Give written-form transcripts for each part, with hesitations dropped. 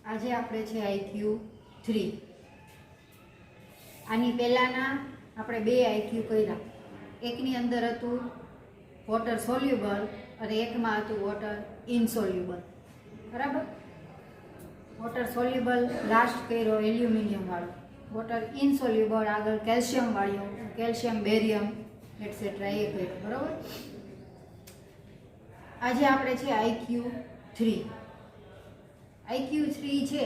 આજે આપણે છે આઈક્યુ 3. આની પહેલાંના આપણે 2 આઈક્યુ કર્યા. એકની અંદર હતું વોટર સોલ્યુબલ અને એકમાં હતું વોટર ઇનસોલ્યુબલ. બરાબર. વોટર સોલ્યુબલ લાસ્ટ કર્યો એલ્યુમિનિયમ વાળો, વોટર ઇનસોલ્યુબલ આગળ કેલ્શિયમ વાળો, કેલ્શિયમ બેરિયમ એટસેટ્રા એ કર્યો. બરાબર. આજે આપણે છે આઈક્યુ 3. આઈક્યુ 3 છે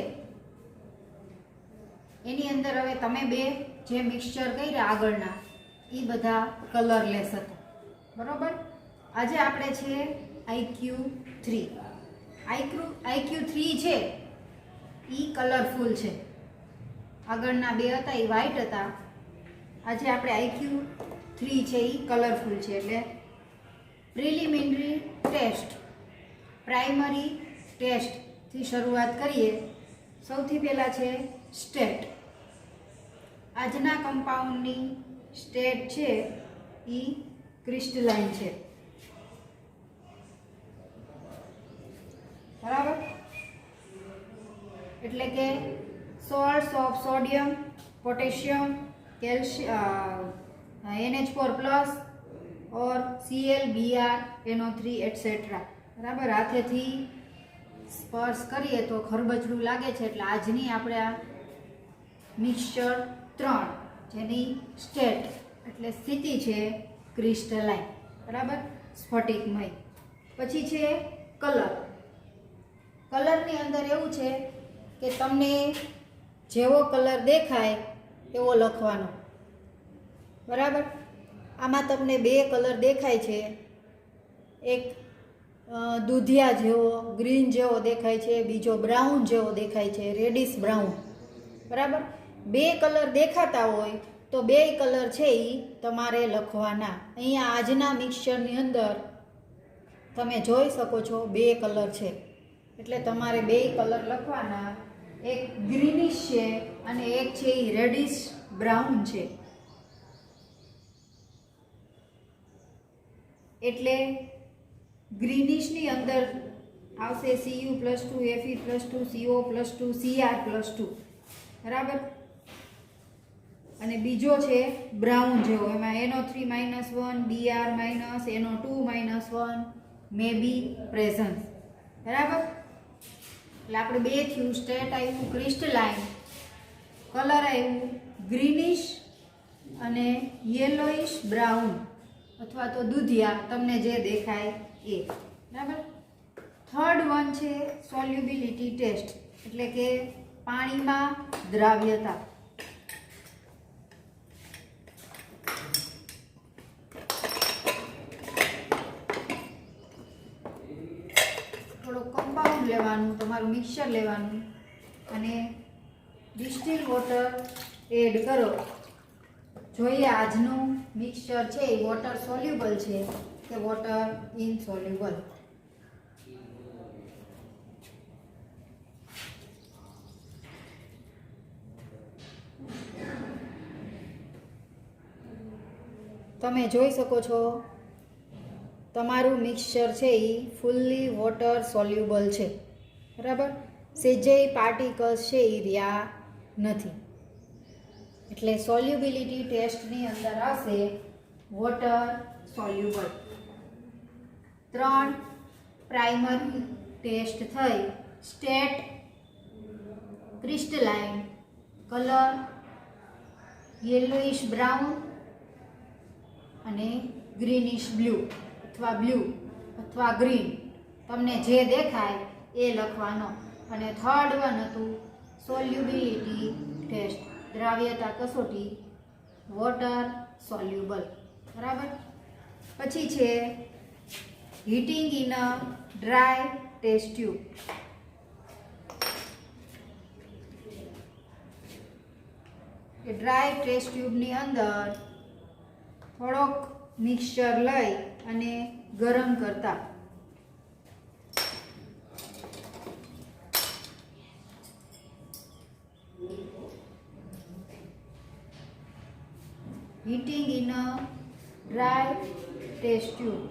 એની અંદર હવે તમે બે જે મિક્સચર કર્યા આગળના એ બધા કલરલેસ હતા. બરાબર. આજે આપણે છે આઈક્યુ 3. આઈક્યુ 3 છે એ કલરફુલ છે. આગળના બે હતા એ વ્હાઈટ હતા. આજે આપણે આઈક્યુ 3 છે એ કલરફુલ છે. એટલે પ્રિલિમિનરી ટેસ્ટ, પ્રાઇમરી ટેસ્ટથી શરૂઆત કરીએ. સૌથી પહેલાં છે સ્ટેટ. આજના કમ્પાઉન્ડની સ્ટેટ છે એ ક્રિસ્ટલાઇન છે. બરાબર. એટલે કે salts of sodium, potassium, calcium, NH4 plus or Cl, Br, NO3 etcetera. બરાબર. હાથેથી સ્પર્શ કરીએ તો ખરબચડું લાગે છે. એટલે આજની આપણે આ મિક્સચર 3 જેની સ્ટેટ એટલે સ્થિતિ છે ક્રિસ્ટલાઇન. બરાબર. સ્ફટિકમય. પછી છે કલર. કલરની અંદર એવું છે કે તમને જેવો કલર દેખાય એવો લખવાનો. બરાબર. આમાં તમને 2 કલર દેખાય છે. એક દૂધિયા જેવો ગ્રીન જેવો દેખાય છે, બીજો બ્રાઉન જેવો દેખાય છે, રેડિશ બ્રાઉન. બરાબર. 2 કલર દેખાતા હોય તો 2 કલર છે એ તમારે લખવાના. અહીંયા આજના મિક્સચરની અંદર તમે જોઈ શકો છો 2 કલર છે. એટલે તમારે 2 કલર લખવાના. એક ગ્રીનિશ છે અને એક છે એ રેડિશ બ્રાઉન છે. એટલે ગ્રીનિશની અંદર આવશે Cu+2, Fe+2, CO+2, Cr+2. બરાબર. અને બીજો છે બ્રાઉન જેવો, એમાં NO3 -1, Br -, NO2 -1 મે બી પ્રેઝન્સ. બરાબર. એટલે આપણે 2 થયું. સ્ટેટ આવ્યું ક્રિસ્ટલાઇન, કલર આવ્યું ગ્રીનિશ અને યેલોઇશ બ્રાઉન અથવા તો દૂધિયા, તમને જે દેખાય એ. બરાબર. થર્ડ વન છે સોલ્યુબિલિટી ટેસ્ટ, એટલે કે પાણીમાં દ્રાવ્યતા. થોડો કમ્પાઉન્ડ લેવાનું, તમારું મિક્સચર લેવાનું અને ડિસ્ટિલ વોટર એડ કરો. જોઈએ આજનું મિક્સચર છે એ વોટર સોલ્યુબલ છે કે વોટર ઇનસોલ્યુબલ. તમે જોઈ શકો છો તમારું મિક્સચર છે એ ફૂલ્લી વોટર સોલ્યુબલ છે. બરાબર. સેજેય પાર્ટિકલ્સ છે એ રહ્યા નથી. એટલે સોલ્યુબિલિટી ટેસ્ટની અંદર આવશે વોટર સોલ્યુબલ. 3 પ્રાઇમરી ટેસ્ટ થઈ. State, crystalline, colour yellowish brown અને ગ્રીનિશ બ્લુ અથવા ગ્રીન. તમને જે દેખાય એ લખવાનો. અને થર્ડ વન હતું સોલ્યુબિલિટી ટેસ્ટ, દ્રાવ્યતા કસોટી, વોટર સોલ્યુબલ. બરાબર. પછી છે heating in a dry test tube. એ ડ્રાય ટેસ્ટ ટ્યુબની અંદર થોડોક મિક્સચર લઈ અને ગરમ કરતા. Heating in a dry test tube.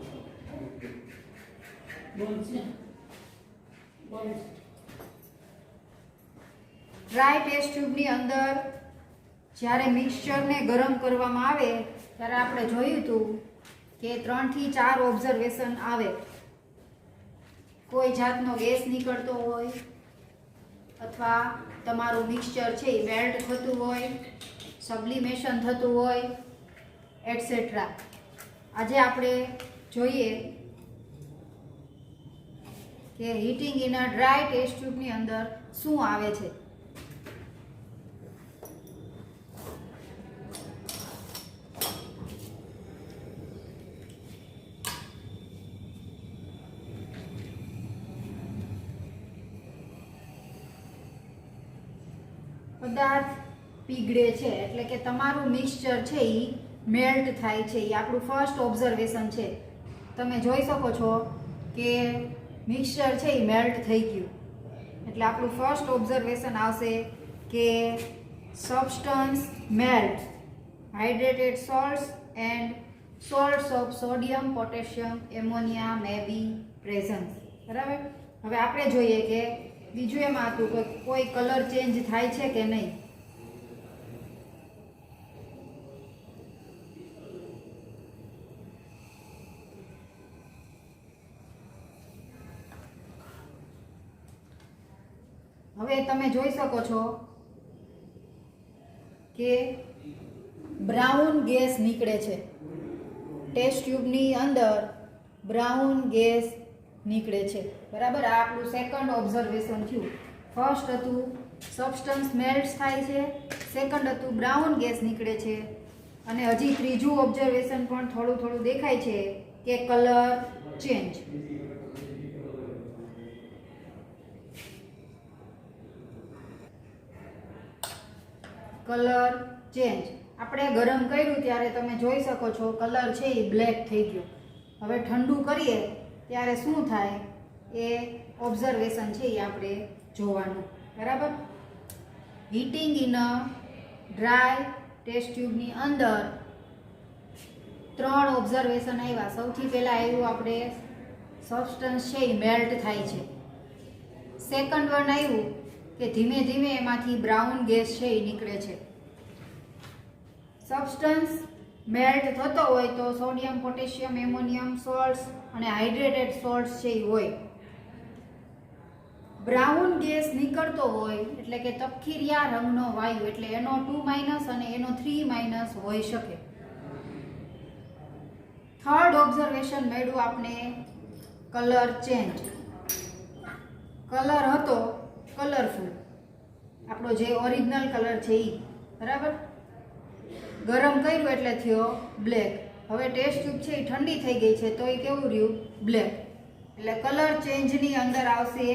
Dry test ટ્યુબની અંદર જ્યારે મિક્સચરને ગરમ કરવામાં આવે ત્યારે આપણે જોયું હતું કે 3 થી 4 ઓબ્ઝર્વેશન આવે. કોઈ જાતનો ગેસ નીકળતો હોય અથવા તમારું મિક્સચર છે એ મેલ્ટ થતું હોય, સબ્લિમેશન થતું હોય એટસેટ્રા. આજે આપણે જોઈએ કે heating in a dry test ટ્યુબની અંદર શું આવે છે. પદાર્થ પીગળે છે એટલે કે તમારું મિક્સચર છે એ મેલ્ટ થાય છે. એ આપણું ફર્સ્ટ ઓબ્ઝર્વેશન છે. તમે જોઈ શકો છો કે મિક્સચર છે એ મેલ્ટ થઈ ગયું. એટલે આપણું ફર્સ્ટ ઓબ્ઝર્વેશન આવશે કે substance melt, hydrated salts and salts of sodium, potassium, ammonia may be present. બરાબર. હવે આપણે જોઈએ કે બીજું એમાં હતું કે કોઈ કલર ચેન્જ થાય છે કે નહીં. હવે તમે જોઈ શકો છો કે બ્રાઉન ગેસ નીકળે છે. ટેસ્ટ ટ્યુબની અંદર બ્રાઉન ગેસ નીકળે છે. બરાબર. આ આપણું સેકન્ડ ઓબ્ઝર્વેશન થયું. ફર્સ્ટ હતું સબસ્ટન્સ મેલ્ટ થાય છે, સેકન્ડ હતું બ્રાઉન ગેસ નીકળે છે, અને હજી ત્રીજું ઓબ્ઝર્વેશન પણ થોડું થોડું દેખાય છે કે કલર ચેન્જ. કલર ચેન્જ આપણે ગરમ કર્યું ત્યારે તમે જોઈ શકો છો કલર છે એ બ્લેક થઈ ગયો. હવે ઠંડુ કરીએ ત્યારે શું થાય એ ઓબ્ઝર્વેશન છે એ આપણે જોવાનું. બરાબર. Heating in a dry test ટ્યુબની અંદર 3 ઓબ્ઝર્વેશન આવ્યા. સૌથી પહેલાં આવ્યું આપણે સબસ્ટન્સ છે એ મેલ્ટ થાય છે. સેકન્ડ વન આવ્યું કે ધીમે ધીમે એમાંથી બ્રાઉન ગેસ છે એ નીકળે છે. સબસ્ટન્સ મેલ્ટ થતો હોય તો સોડિયમ, પોટેશિયમ, એમોનિયમ સોલ્ટ્સ અને હાઇડ્રેટેડ સોલ્ટ્સ છે એ હોય. બ્રાઉન ગેસ નીકળતો હોય એટલે કે તપકીરિયા રંગનો વાયુ એટલે NO2- અને NO3- હોઈ શકે. થર્ડ ઓબ્ઝર્વેશન મળ્યું આપણે કલર ચેન્જ. કલર હતો કલરફુલ, આપણો જે ઓરિજિનલ કલર છે એ. બરાબર. ગરમ કર્યું એટલે થયો બ્લેક. હવે ટેસ્ટ ટ્યુબ છે એ ઠંડી થઈ ગઈ છે તો એ કેવું રહ્યું? બ્લેક. એટલે કલર ચેન્જની અંદર આવશે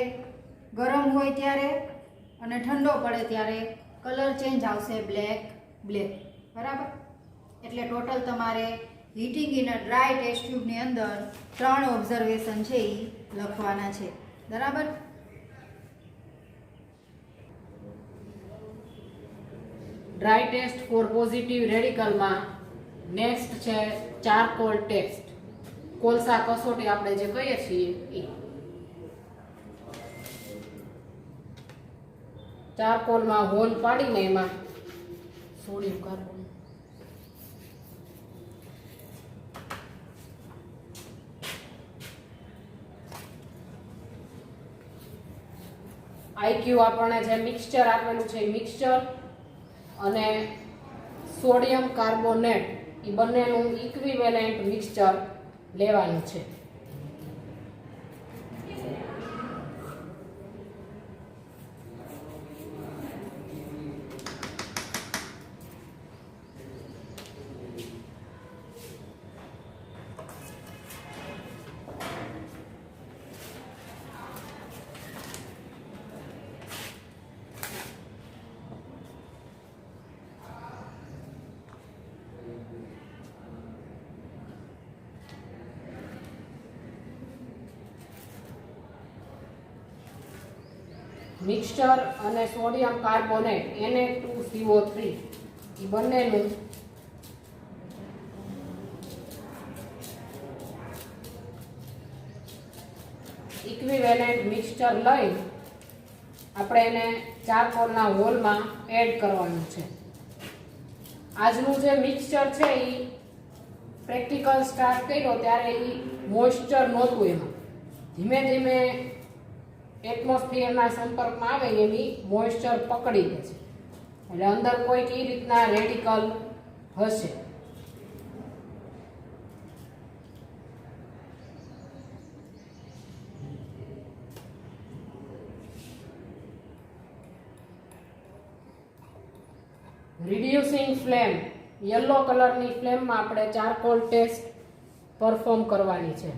ગરમ હોય ત્યારે અને ઠંડો પડે ત્યારે કલર ચેન્જ આવશે બ્લેક. બરાબર. એટલે ટોટલ તમારે heating in a dry test ટ્યુબની અંદર 3 ઓબ્ઝર્વેશન છે એ લખવાના છે. બરાબર. ડ્રાય ટેસ્ટ ફોર પોઝિટિવ રેડિકલમાં નેક્સ્ટ છે ચારકોલ ટેસ્ટ. કોલસા કસોટી આપણે જે કહીએ છીએ એ. ચારકોલમાં હોલ પાડીને એમાં સોડિયમ કાર્બોનેટ આઈક્યુ આપણને જે મિક્સચર આપેલું છે એ મિક્સચર અને સોડિયમ કાર્બોનેટ એ બંનેનું ઇક્વિવેલેન્ટ મિક્સચર લેવાનું છે. મિક્સચર અને સોડિયમ કાર્બોનેટ Na2CO3 એ બંનેનું ઇક્વિવેલેન્ટ મિક્સચર લઈ આપણે એને ચારકોલના હોલમાં એડ કરવાનું છે. આજનું જે મિક્સચર છે એ પ્રેક્ટિકલ સ્ટાર્ટ કર્યો ત્યારે એ મોઇસ્ચર નહોતું, એમાં ધીમે ધીમે એટમોસ્ફિયરના સંપર્કમાં આવે એની મોઇસ્ચર પકડી લે છે, એટલે અંદર કોઈક એ રીતના રેડિકલ હશે. રિડ્યુસિંગ ફ્લેમ, યલો કલરની ફ્લેમમાં આપણે ચારકોલ ટેસ્ટ પરફોર્મ કરવાની છે.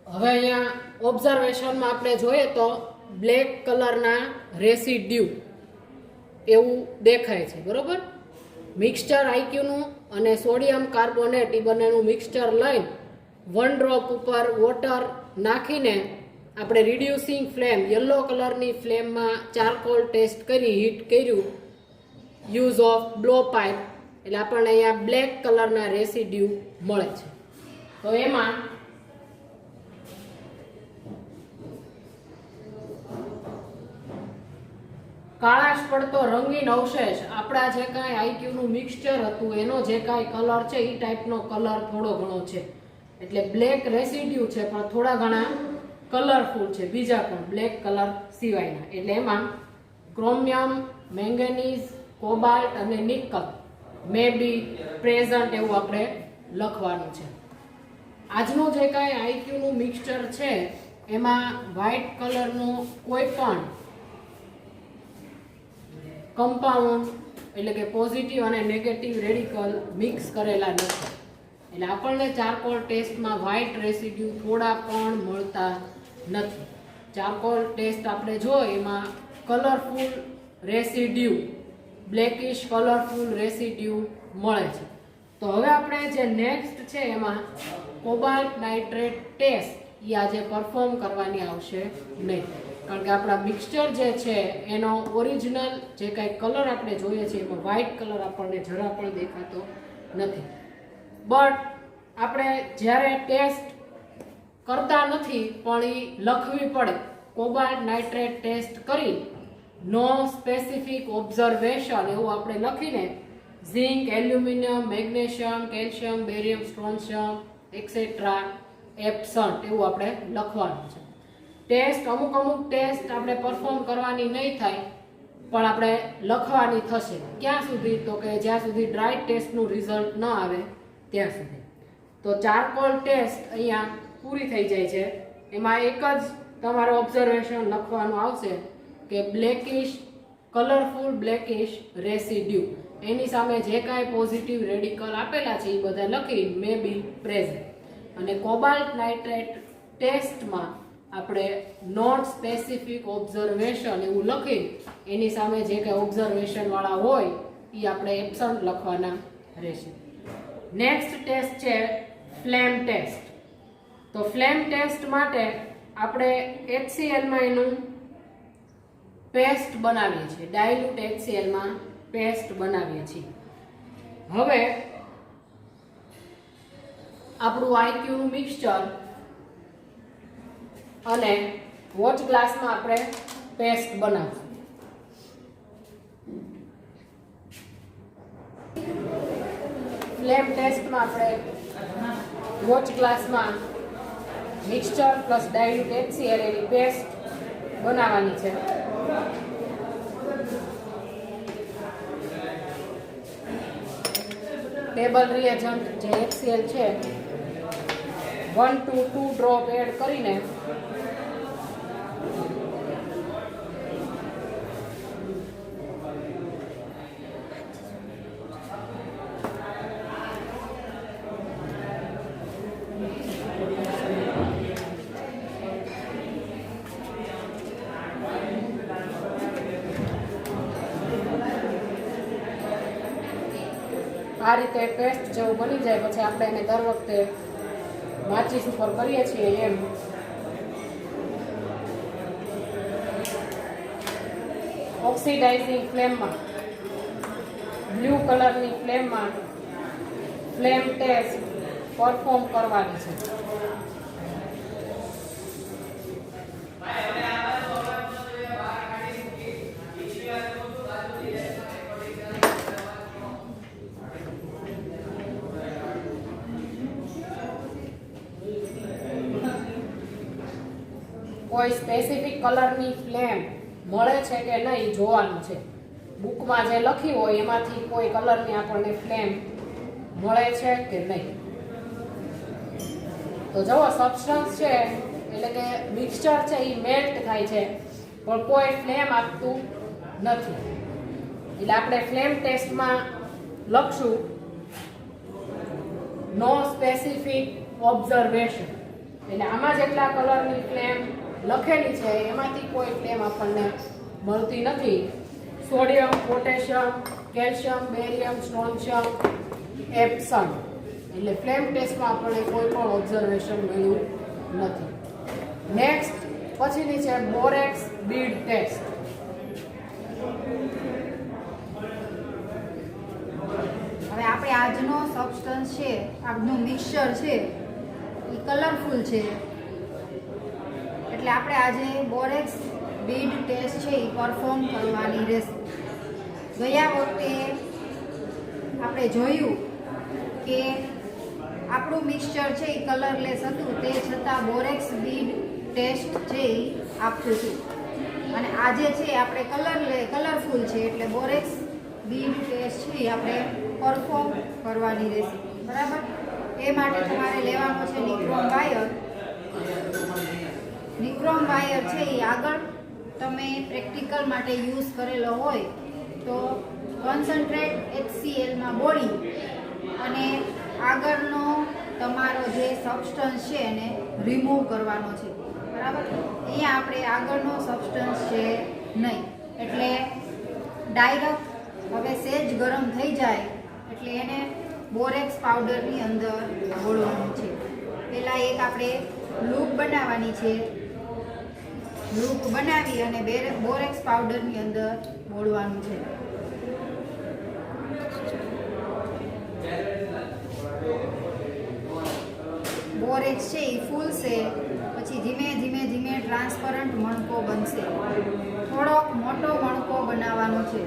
હવે અહીંયા ઓબ્ઝર્વેશનમાં આપણે જોઈએ તો બ્લેક કલરના રેસિડ્યુ એવું દેખાય છે, બરોબર. મિક્સચર આઈક્યુનું અને સોડિયમ કાર્બોનેટ એ બંનેનું મિક્સચર લઈને 1 ડ્રોપ ઉપર વોટર નાખીને આપણે રિડ્યુસિંગ ફ્લેમ, યલો કલરની ફ્લેમમાં ચારકોલ ટેસ્ટ કરી હીટ કર્યું યુઝ ઓફ બ્લો પાઇપ, એટલે આપણને અહીંયા બ્લેક કલરના રેસિડ્યુ મળે છે. તો એમાં કાળાશ પડતો રંગીન અવશેષ, આપણા જે કાંઈ આઈક્યુનું મિક્સચર હતું એનો જે કાંઈ કલર છે એ ટાઈપનો કલર થોડો ઘણો છે, એટલે બ્લેક રેસિડ્યુ છે પણ થોડા ઘણા કલરફુલ છે, બીજા પણ બ્લેક કલર સિવાયના. એટલે એમાં ક્રોમિયમ, મેંગેનીઝ, કોબાલ્ટ અને નિકલ મે બી પ્રેઝન્ટ એવું આપણે લખવાનું છે. આજનું જે કાંઈ આઈક્યુનું મિક્સચર છે એમાં વ્હાઇટ કલરનું કોઈ પણ કમ્પાઉન્ડ એટલે કે પોઝિટિવ અને નેગેટિવ રેડિકલ મિક્સ કરેલા નથી, એટલે આપણને ચારકોલ ટેસ્ટમાં વ્હાઇટ રેસિડ્યુ થોડા પણ મળતા નથી. ચારકોલ ટેસ્ટ આપણે જોઈએ એમાં કલરફુલ રેસિડ્યુ, બ્લેકિશ કલરફુલ રેસિડ્યુ મળે છે. તો હવે આપણે જે નેક્સ્ટ છે એમાં કોબાલ્ટ નાઇટ્રેટ ટેસ્ટ એ આજે પરફોર્મ કરવાની આવશે નહીં, કારણ કે આપણા મિક્સચર જે છે એનો ઓરિજિનલ જે કાંઈ કલર આપણે જોઈએ છીએ એમાં વ્હાઇટ કલર આપણને જરા પણ દેખાતો નથી. બટ આપણે જ્યારે ટેસ્ટ કરતા નથી પણ એ લખવી પડે, કોબાલ્ટ નાઇટ્રેટ ટેસ્ટ કરી નો સ્પેસિફિક ઓબ્ઝર્વેશન એવું આપણે લખીને zinc, aluminium, magnesium, calcium, barium, strontium etcetera absent એવું આપણે લખવાનું છે. ટેસ્ટ અમુક ટેસ્ટ આપણે પરફોર્મ કરવાની નહીં થાય પણ આપણે લખવાની થશે. ક્યાં સુધી? તો કે જ્યાં સુધી ડ્રાય ટેસ્ટનું રિઝલ્ટ ન આવે ત્યાં સુધી. તો ચારકોલ ટેસ્ટ અહીંયા પૂરી થઈ જાય છે. એમાં એક જ તમારે ઓબ્ઝર્વેશન લખવાનું આવશે કે બ્લેકિશ, કલરફુલ બ્લેકિશ રેસિડ્યુ, એની સામે જે કાંઈ પોઝિટિવ રેડિકલ આપેલા છે એ બધા લખી મે બી પ્રેઝન્ટ. અને કોબાલ્ટ નાઇટ્રેટ ટેસ્ટમાં આપણે નોટ સ્પેસિફિક ઓબ્ઝર્વેશન એવું લખી એની સામે જે કંઈ ઓબ્ઝર્વેશન વાળા હોય એ આપણે એબ્સન્ટ લખવાના રહેશે. નેક્સ્ટ ટેસ્ટ છે ફ્લેમ ટેસ્ટ. તો ફ્લેમ ટેસ્ટ માટે આપણે HClમાં એનું પેસ્ટ બનાવીએ છીએ, ડાયલ્યુટ HClમાં પેસ્ટ બનાવીએ છીએ. હવે આપણું આઈક્યુનું મિક્સચર અને વોચ ગ્લાસમાં આપણે પેસ્ટ બનાવશું. ફ્લેમ ટેસ્ટમાં આપણે વોચ ગ્લાસમાં મિક્સચર પ્લસ ડાયલ્યુટ HCl એની પેસ્ટ બનાવવાની છે. ટેબલ રિએજન્ટ જે HCl છે 1 to 2 ડ્રોપ એડ કરીને આ રીતે પેસ્ટ જેવું બની જાય પછી આપણે એને દર વખતે માચીસ ઉપર કરીએ છીએ એમ ઓક્સિડાઇઝિંગ ફ્લેમમાં બ્લુ કલરની ફ્લેમમાં ફ્લેમ ટેસ્ટ પરફોર્મ કરવાની છે. કોઈ સ્પેસિફિક કલરની ફ્લેમ મળે છે કે નહીં જોવાનું છે. બુકમાં જે લખ્યું હોય એમાંથી કોઈ કલરની આપણને ફ્લેમ મળે છે કે નહીં. તો જુઓ સબસ્ટન્સ છે એટલે કે મિક્સચર છે એ મેલ્ટ થાય છે પણ કોઈ ફ્લેમ આપતું નથી. એટલે આપણે ફ્લેમ ટેસ્ટમાં લખશું નો સ્પેસિફિક ઓબ્ઝર્વેશન. એટલે આમાં જેટલા કલરની ફ્લેમ લખેલી છે એમાંથી કોઈ ફ્લેમ આપણને મળતી નથી. સોડિયમ, પોટેશિયમ, કેલ્શિયમ, બેરિયમ, સ્ટ્રોન્શિયમ, એપ્સમ એટલે ફ્લેમ ટેસ્ટમાં આપણને કોઈ પણ ઓબ્ઝર્વેશન મળ્યું નથી. નેક્સ્ટ પછીની છે બોરેક્સ બીડ ટેસ્ટ. હવે આપણે આજનો સબસ્ટન્સ છે, આજનું મિક્સચર છે એ કલરફુલ છે એટલે આપણે આજે બોરેક્સ બીડ ટેસ્ટ છે એ પરફોર્મ કરવાની રહેશે. ગયા વખતે આપણે જોયું કે આપણું મિક્સચર છે એ કલરલેસ હતું તે છતાં બોરેક્સ બીડ ટેસ્ટ છે એ આપતું હતું અને આજે છે આપણે કલરફુલ છે એટલે બોરેક્સ બીડ ટેસ્ટ છે એ આપણે પરફોર્મ કરવાની રહેશે. બરાબર? એ માટે તમારે લેવાનો છે નિક્રોમ વાયર. નિક્રોમ વાયર છે એ આગળ તમે પ્રેક્ટિકલ માટે યુઝ કરેલો હોય તો કોન્સન્ટ્રેટ HClમાં બોળી અને આગળનો તમારો જે સબસ્ટન્સ છે એને રિમૂવ કરવાનો છે. બરાબર? અહીંયા આપણે આગળનો સબસ્ટન્સ છે નહીં એટલે ડાયરેક્ટ હવે સેજ ગરમ થઈ જાય એટલે એને બોરેક્સ પાવડરની અંદર બોળવાનું છે. પહેલાં એક આપણે લૂપ બનાવવાની છે. લૂપ બનાવી અને બોરેક્સ પાવડરની અંદર બોળવાનું છે. બોરેક્સ છે એ ફૂલશે પછી ધીમે ધીમે ધીમે ટ્રાન્સપરન્ટ મણકો બનશે. થોડોક મોટો મણકો બનાવવાનો છે.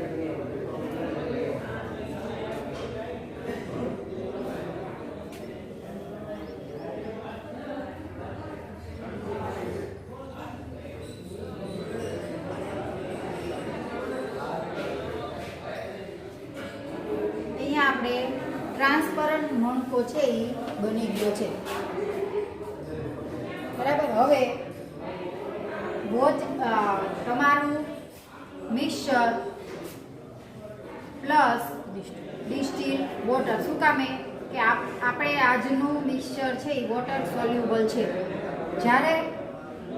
આપણે ટ્રાન્સપરન્ટ મણકો છે એ બની ગયો છે. બરાબર? હવે તમારું મિક્સચર પ્લસ ડિસ્ટિલ વોટર. શું કામે કે આપણે આજનું મિક્સચર છે એ વોટર સોલ્યુબલ છે. જ્યારે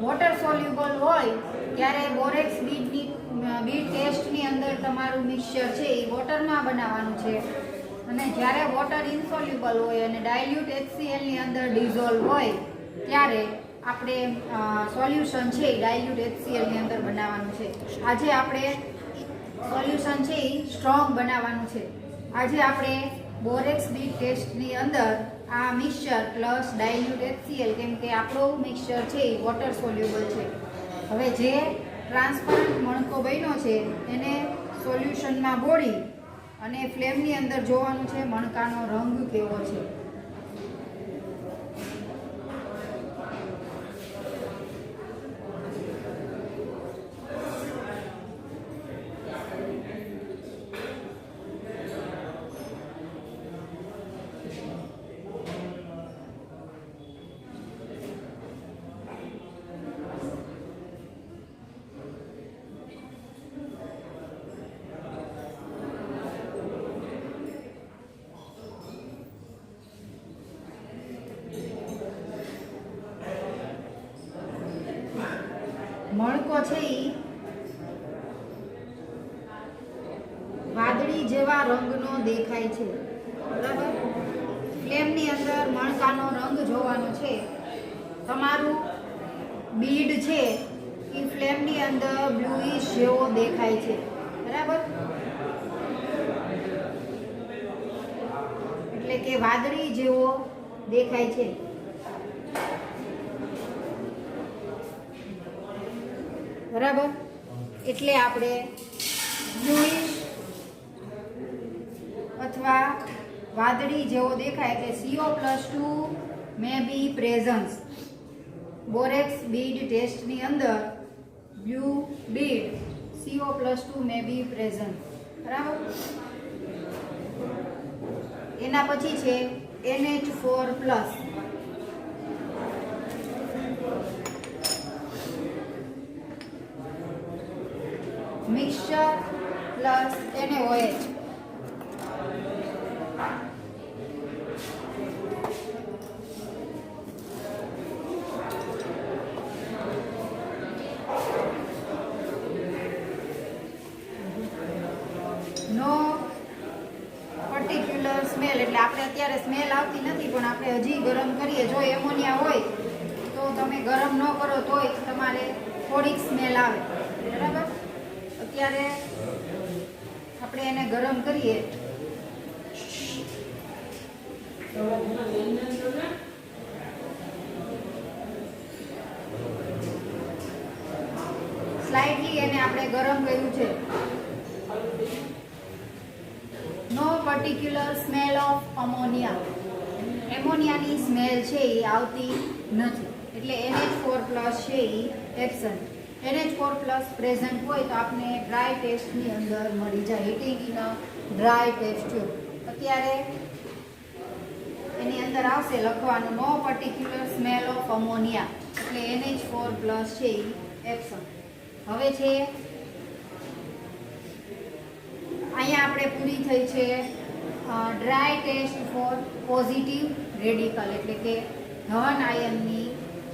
વોટર સોલ્યુબલ હોય ત્યારે બોરેક્સ બીડ ટેસ્ટની અંદર તમારું મિક્સચર છે એ વોટરમાં બનાવવાનું છે અને જ્યારે વોટર ઇન્સોલ્યુબલ હોય અને ડાયલ્યુટ HClની અંદર ડિઝોલ્વ હોય ત્યારે આપણે સોલ્યુશન છે એ ડાયલ્યુટ HClની અંદર બનાવવાનું છે. આજે આપણે સોલ્યુશન છે એ સ્ટ્રોંગ બનાવવાનું છે. આજે આપણે બોરેક્સ બીડ ટેસ્ટની અંદર આ મિક્સચર પ્લસ ડાયલ્યુટ HCl કેમ કે આપણું મિક્સચર છે એ વોટર સોલ્યુબલ છે. હવે જે ટ્રાન્સપરન્ટ મણકો બન્યો છે એને સોલ્યુશનમાં બોળી અને ફ્લેમની અંદર જોવાનું છે મણકાનો રંગ કેવો છે. મણકો છે એ વાદળી જેવા રંગનો દેખાય છે, બરાબર. ફ્લેમની અંદર મણકાનો રંગ જોવાનો છે. તમારું બીડ છે એ ફ્લેમની અંદર બ્લુઇશ જેવો દેખાય છે, બરાબર. એટલે કે વાદળી જેવો દેખાય છે. બરાબર. એટલે આપણે બ્લુઇશ અથવા વાદળી જેવો દેખાય એટલે CO+2 મે બી પ્રેઝન્સ. બોરેક્સ બીડ ટેસ્ટની અંદર blue Beed CO+2 May be present, બરાબર. એના પછી છે NH4+. Mixture plus NaOH. No particular smell એટલે આપણે અત્યારે સ્મેલ આવતી નથી, પણ આપણે હજી ગરમ કરીએ. જો એમોનિયા હોય તો તમે ગરમ ન કરો તોય તમારે થોડીક સ્મેલ આવે, બરાબર. અત્યારે આપણે એને ગરમ કરીએ. સ્લાઇટલી એને આપણે ગરમ કર્યું છે. No particular smell of ammonia. એમોનિયાની સ્મેલ છે એ આવતી નથી, એટલે NH4+ છે એ એબસન્ટ. NH4+ પ્રેઝન્ટ હોય તો આપણે ડ્રાય ટેસ્ટની અંદર મળી જાય. Heating in a dry test tube. અત્યારે એની અંદર આવશે લખવાનું no particular smell of ammonia, એટલે NH4+ છે એ એબસન્ટ. હવે છે અહીંયા આપણે પૂરી થઈ છે dry test for positive radical, એટલે કે ધન આયનની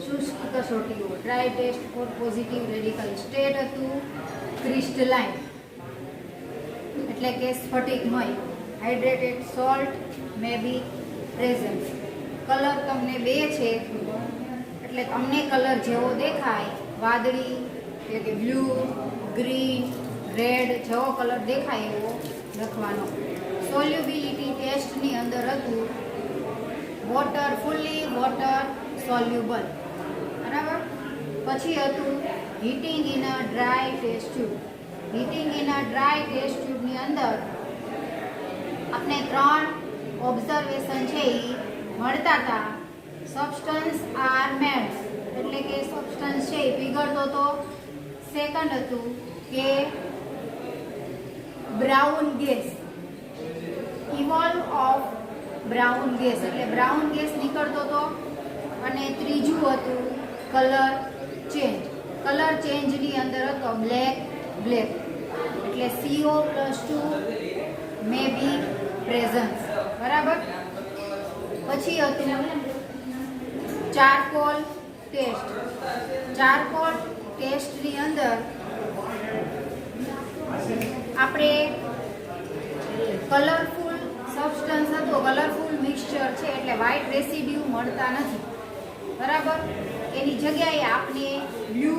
શુષ્ક કસોટીઓ. Dry test for positive radical. State હતું ક્રિસ્ટલાઇન એટલે કે સ્ફટિકમય. Hydrated salt may be present. Colour તમને બે છે એટલે તમને કલર જેવો દેખાય વાદળી એટલે કે બ્લુ, ગ્રીન, રેડ જેવો કલર દેખાય એવો લખવાનો. સોલ્યુબિલિટી ટેસ્ટની અંદર હતું વોટર, ફુલ્લી વોટર સોલ્યુબલ, બરાબર. પછી હતું heating in a dry test tube. Heating in a dry test ટ્યુબની અંદર આપણે 3 ઓબ્ઝર્વેશન છે એ મળતા હતા. સબસ્ટન્સ આર મેલ્ટ એટલે કે સબસ્ટન્સ છે એ પીગળતો તો. સેકન્ડ હતું કે brown gas, evolve of brown gas એટલે બ્રાઉન ગેસ નીકળતો હતો. અને ત્રીજું હતું કલર ચેન્જ. કલર ચેન્જની અંદર હતો બ્લેક એટલે CO+2 મે બી પ્રેઝન્સ, બરાબર. પછી હતું ચારકોલ ટેસ્ટ. ચારકોલ ટેસ્ટની અંદર આપણે કલરફુલ સબસ્ટન્સ હતો, કલરફુલ મિક્સચર છે એટલે વ્હાઇટ રેસિડ્યુ મળતા નથી, બરાબર. એની જગ્યાએ આપણે બ્લુ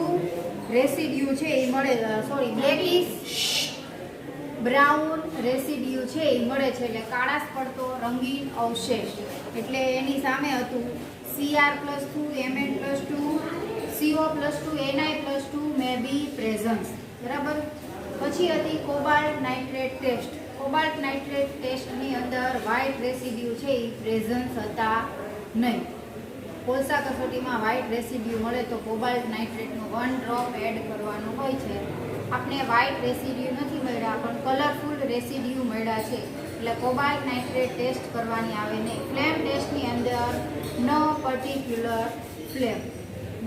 રેસિડ્યુ છે એ મળે, સોરી બ્લેકિશ બ્રાઉન રેસિડ્યુ છે એ મળે છે, એટલે કાળાશ પડતો રંગીન અવશેષ. એટલે એની સામે હતું Cr+2 Mn+2 CO+2 Ni+2 મે બી પ્રેઝન્સ, બરાબર. પછી હતી cobalt nitrate test. Cobalt nitrate ટેસ્ટની અંદર વ્હાઇટ રેસિડ્યુ છે એ પ્રેઝન્ટ હતા નહીં. કોલસા કસોટીમાં વ્હાઇટ રેસિડ્યુ મળે તો કોબાલ્ટ નાઇટ્રેટનું 1 ડ્રોપ એડ કરવાનું હોય છે. આપણે વ્હાઇટ રેસિડ્યુ નથી મળ્યા પણ કલરફુલ રેસિડ્યુ મળ્યા છે એટલે કોબાલ્ટ નાઇટ્રેટ ટેસ્ટ કરવાની આવે નહીં. ફ્લેમ ટેસ્ટની અંદર no particular flame.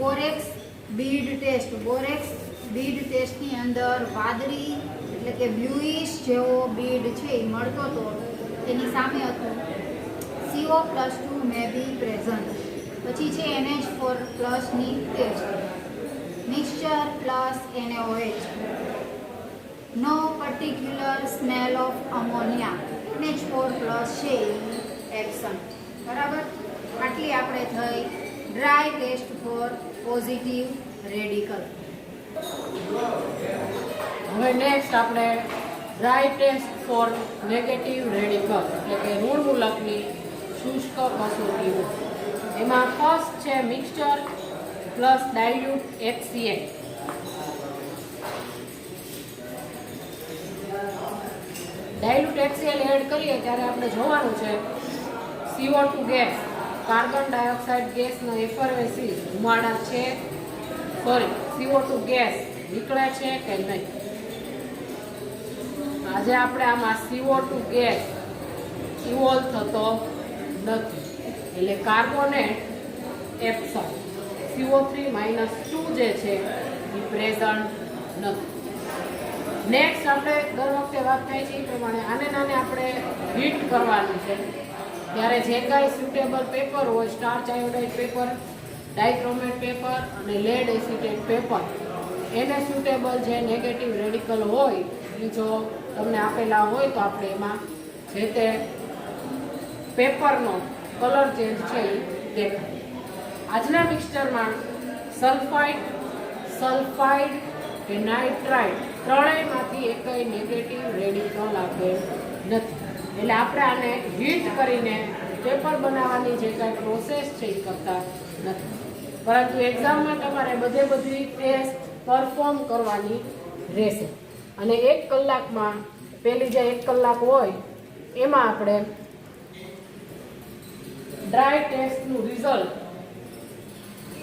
Borax bead test. Borax bead ટેસ્ટની અંદર વાદળી એટલે કે બ્લુઇશ જેવો બીડ છે એ મળતો હતો, તેની સામે હતું CO+2 મે બી પ્રેઝન્ટ. પછી છે NH4+ ની test. Mixture plus NaOH. No particular smell of ammonia. NH4+ છે એક્શન. બરાબર, આટલી આપણે થઈ dry test for positive radical. હવે નેક્સ્ટ આપણે dry test for negative radical એટલે કે ઋણ મૂલકની શુષ્ક કસોટીઓ. એમાં ફર્સ્ટ છે mixture plus dilute HCl. Dilute HCl add કરીએ ત્યારે આપણે જોવાનું છે CO2 ગેસ, કાર્બન ડાયોક્સાઇડ ગેસનો એફરવેસિસ ધુમાડા છે, CO2 ગેસ નીકળે છે કે નહીં. આજે આપણે આમાં CO2 ગેસ ઇવોલ્વ થતો નથી એટલે કાર્બોનેટ એપ્સન CO3-2 જે છે એ પ્રેઝન્ટ નથી. નેક્સ્ટ આપણે દર વખતે વાત થાય છે એ પ્રમાણે આને આપણે હીટ કરવાનું છે. ત્યારે જે કાંઈ સુટેબલ પેપર હોય, starch iodide paper, dichromate paper અને લેડ એસિટેટ પેપર, એને સુટેબલ જે નેગેટિવ રેડિકલ હોય એ જો તમને આપેલા હોય તો આપણે એમાં જે તે પેપરનો કલર ચેન્જ છે એ દેખાય. આજના મિક્સચરમાં સલ્ફાઇડ કે નાઇટ્રાઇડ ત્રણેયમાંથી એકય નેગેટિવ રેડિકલ આપેલ નથી. એટલે આપણે આને હીટ કરીને પેપર બનાવવાની જે કાંઈ પ્રોસેસ છે એ કરતા નથી. પરંતુ એક્ઝામમાં તમારે બધી ટેસ્ટ પરફોર્મ કરવાની રહેશે અને 1 કલાકમાં પહેલી જે 1 કલાક હોય એમાં આપણે ડ્રાય ટેસ્ટનું રિઝલ્ટ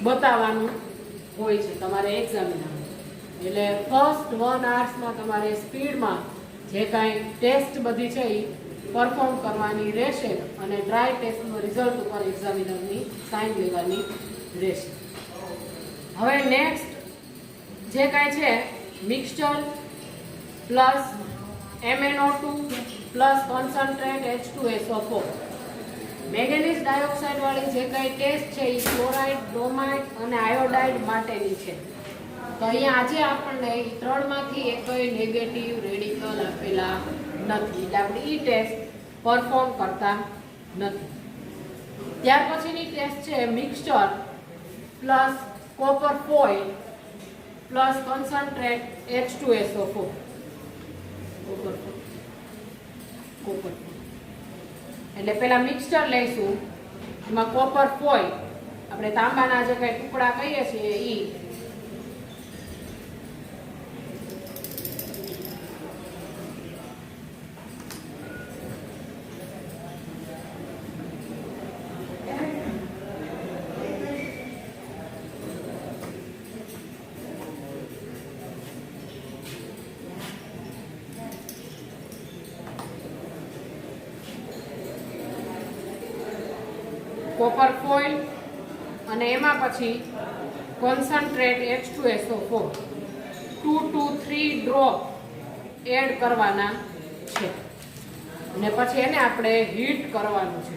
બતાવવાનું હોય છે તમારે એક્ઝામિનર. એટલે ફર્સ્ટ 1 આવર્સમાં તમારે સ્પીડમાં જે કાંઈ ટેસ્ટ બધી છે એ પરફોર્મ કરવાની રહેશે અને ડ્રાય ટેસ્ટનું રિઝલ્ટ ઉપર એક્ઝામિનરની સાઇન લેવાની રહેશે. હવે નેક્સ્ટ જે કાંઈ છે mixture plus MnO2 plus concentrate H2SO4. Manganese dioxide વાળી જે કાંઈ ટેસ્ટ છે એ ક્લોરાઇડ, બ્રોમાઇડ અને આયોડાઇડ માટેની છે. તો અહીંયા આજે આપણને એ ત્રણમાંથી એકય નેગેટિવ રેડિકલ આપેલા નથી એટલે આપણે એ ટેસ્ટ પરફોર્મ કરતા નથી. ત્યાર પછીની ટેસ્ટ છે mixture plus copper foil plus concentrate H2SO4. Copper એટલે પેલા મિક્સચર લઈશું, એમાં કોપર ફોઇલ આપણે તાંબાના જે કઈ ટુકડા કહીએ છીએ એ કોપર ફોઇલ અને એમાં પછી concentrate H2SO4 2 to 3 drop add કરવાના છે અને પછી એને આપણે હીટ કરવાનું છે.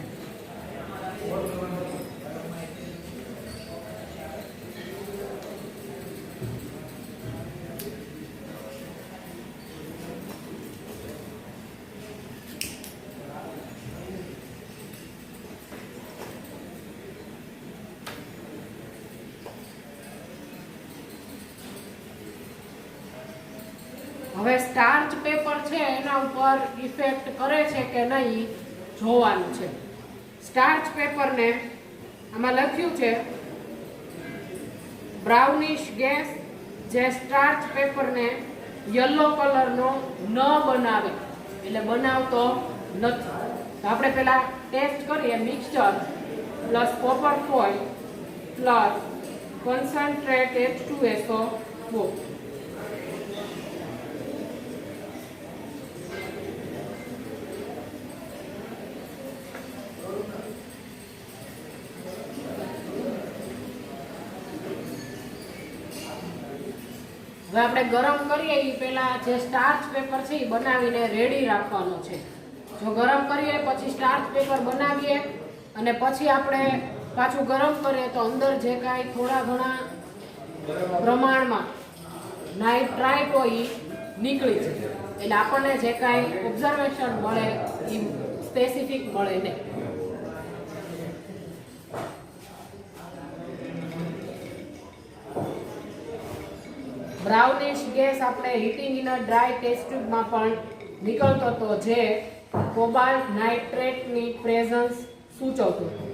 હવે સ્ટાર્ચ પેપર છે એના ઉપર ઇફેક્ટ કરે છે કે નહીં જોવાનું છે. સ્ટાર્ચ પેપરને આમાં લખ્યું છે બ્રાઉનિશ ગેસ જે સ્ટાર્ચ પેપરને યલો કલરનો ન બનાવે એટલે બનાવતો નથી. તો આપણે પહેલા ટેસ્ટ કરીએ. Mixture plus copper foil plus concentrate H2SO4. હવે આપણે ગરમ કરીએ એ પહેલા જે સ્ટાર્ચ પેપર છે એ બનાવીને રેડી રાખવાનો છે. જો ગરમ કરીએ પછી સ્ટાર્ચ પેપર બનાવીએ અને પછી આપણે પાછું ગરમ કરીએ તો અંદર જે કાંઈ થોડા ઘણા પ્રમાણમાં નાઇટ્રાઇટ હોય એ નીકળી જાય. એટલે આપણને જે કાંઈ ઓબ્ઝર્વેશન મળે એ સ્પેસિફિક મળે નહીં. બ્રાઉનિશ ગેસ આપણે heating in a dry test ટ્યુબમાં પણ નીકળતો હતો, જે કોબાલ્ટ નાઇટ્રેટની પ્રેઝન્સ સૂચવતું હતું.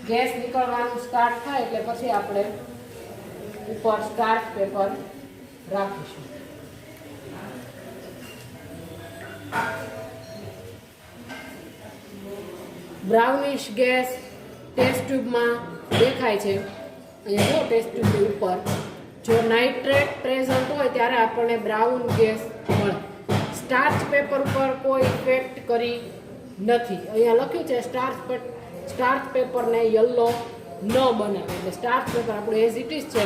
ગેસ નીકળવાનું સ્ટાર્ટ થાય એટલે પછી આપણે ઉપર સ્ટાર્ચ પેપર રાખીશું. બ્રાઉનિશ ગેસ ટેસ્ટ ટ્યુબમાં દેખાય છે. અહીંયા જો ટેસ્ટ ટ્યુબની ઉપર જો નાઇટ્રેટ પ્રેઝન્ટ હોય ત્યારે આપણને બ્રાઉન ગેસ મળે. સ્ટાર્ચ પેપર ઉપર કોઈ ઇફેક્ટ કરી નથી. અહીંયા લખ્યું છે સ્ટાર્ચ પેપરને યલો ન બનાવે. એટલે સ્ટાર્ચ પેપર આપણું એઝ ઇટ ઇઝ છે,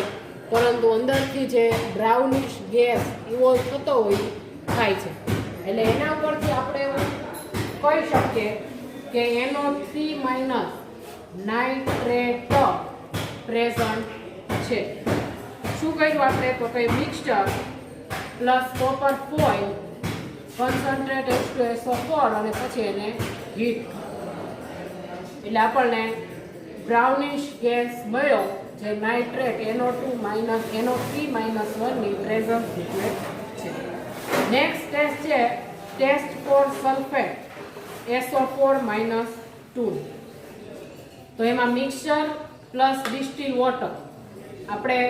પરંતુ અંદરથી જે બ્રાઉનિશ ગેસ ઇવોલ્વ થતો હોય થાય છે. એટલે એના ઉપરથી આપણે એવું કહી શકીએ કે NO3- નાઇટ્રેટ પ્રેઝન્ટ છે. શું કર્યું આપણે? તો કઈ mixture plus copper foil concentrate H2SO4 અને પછી એને હીટ, એટલે આપણને બ્રાઉનિશ ગેસ મળ્યો જે નાઇટ્રેટ NO3- ની પ્રેઝન્ટ સૂચવે છે. નેક્સ્ટ ટેસ્ટ છે ટેસ્ટ ફોર સલ્ફેટ SO4-2. તો એમાં મિક્સચર પ્લસ ડિસ્ટિલ વોટર આપણે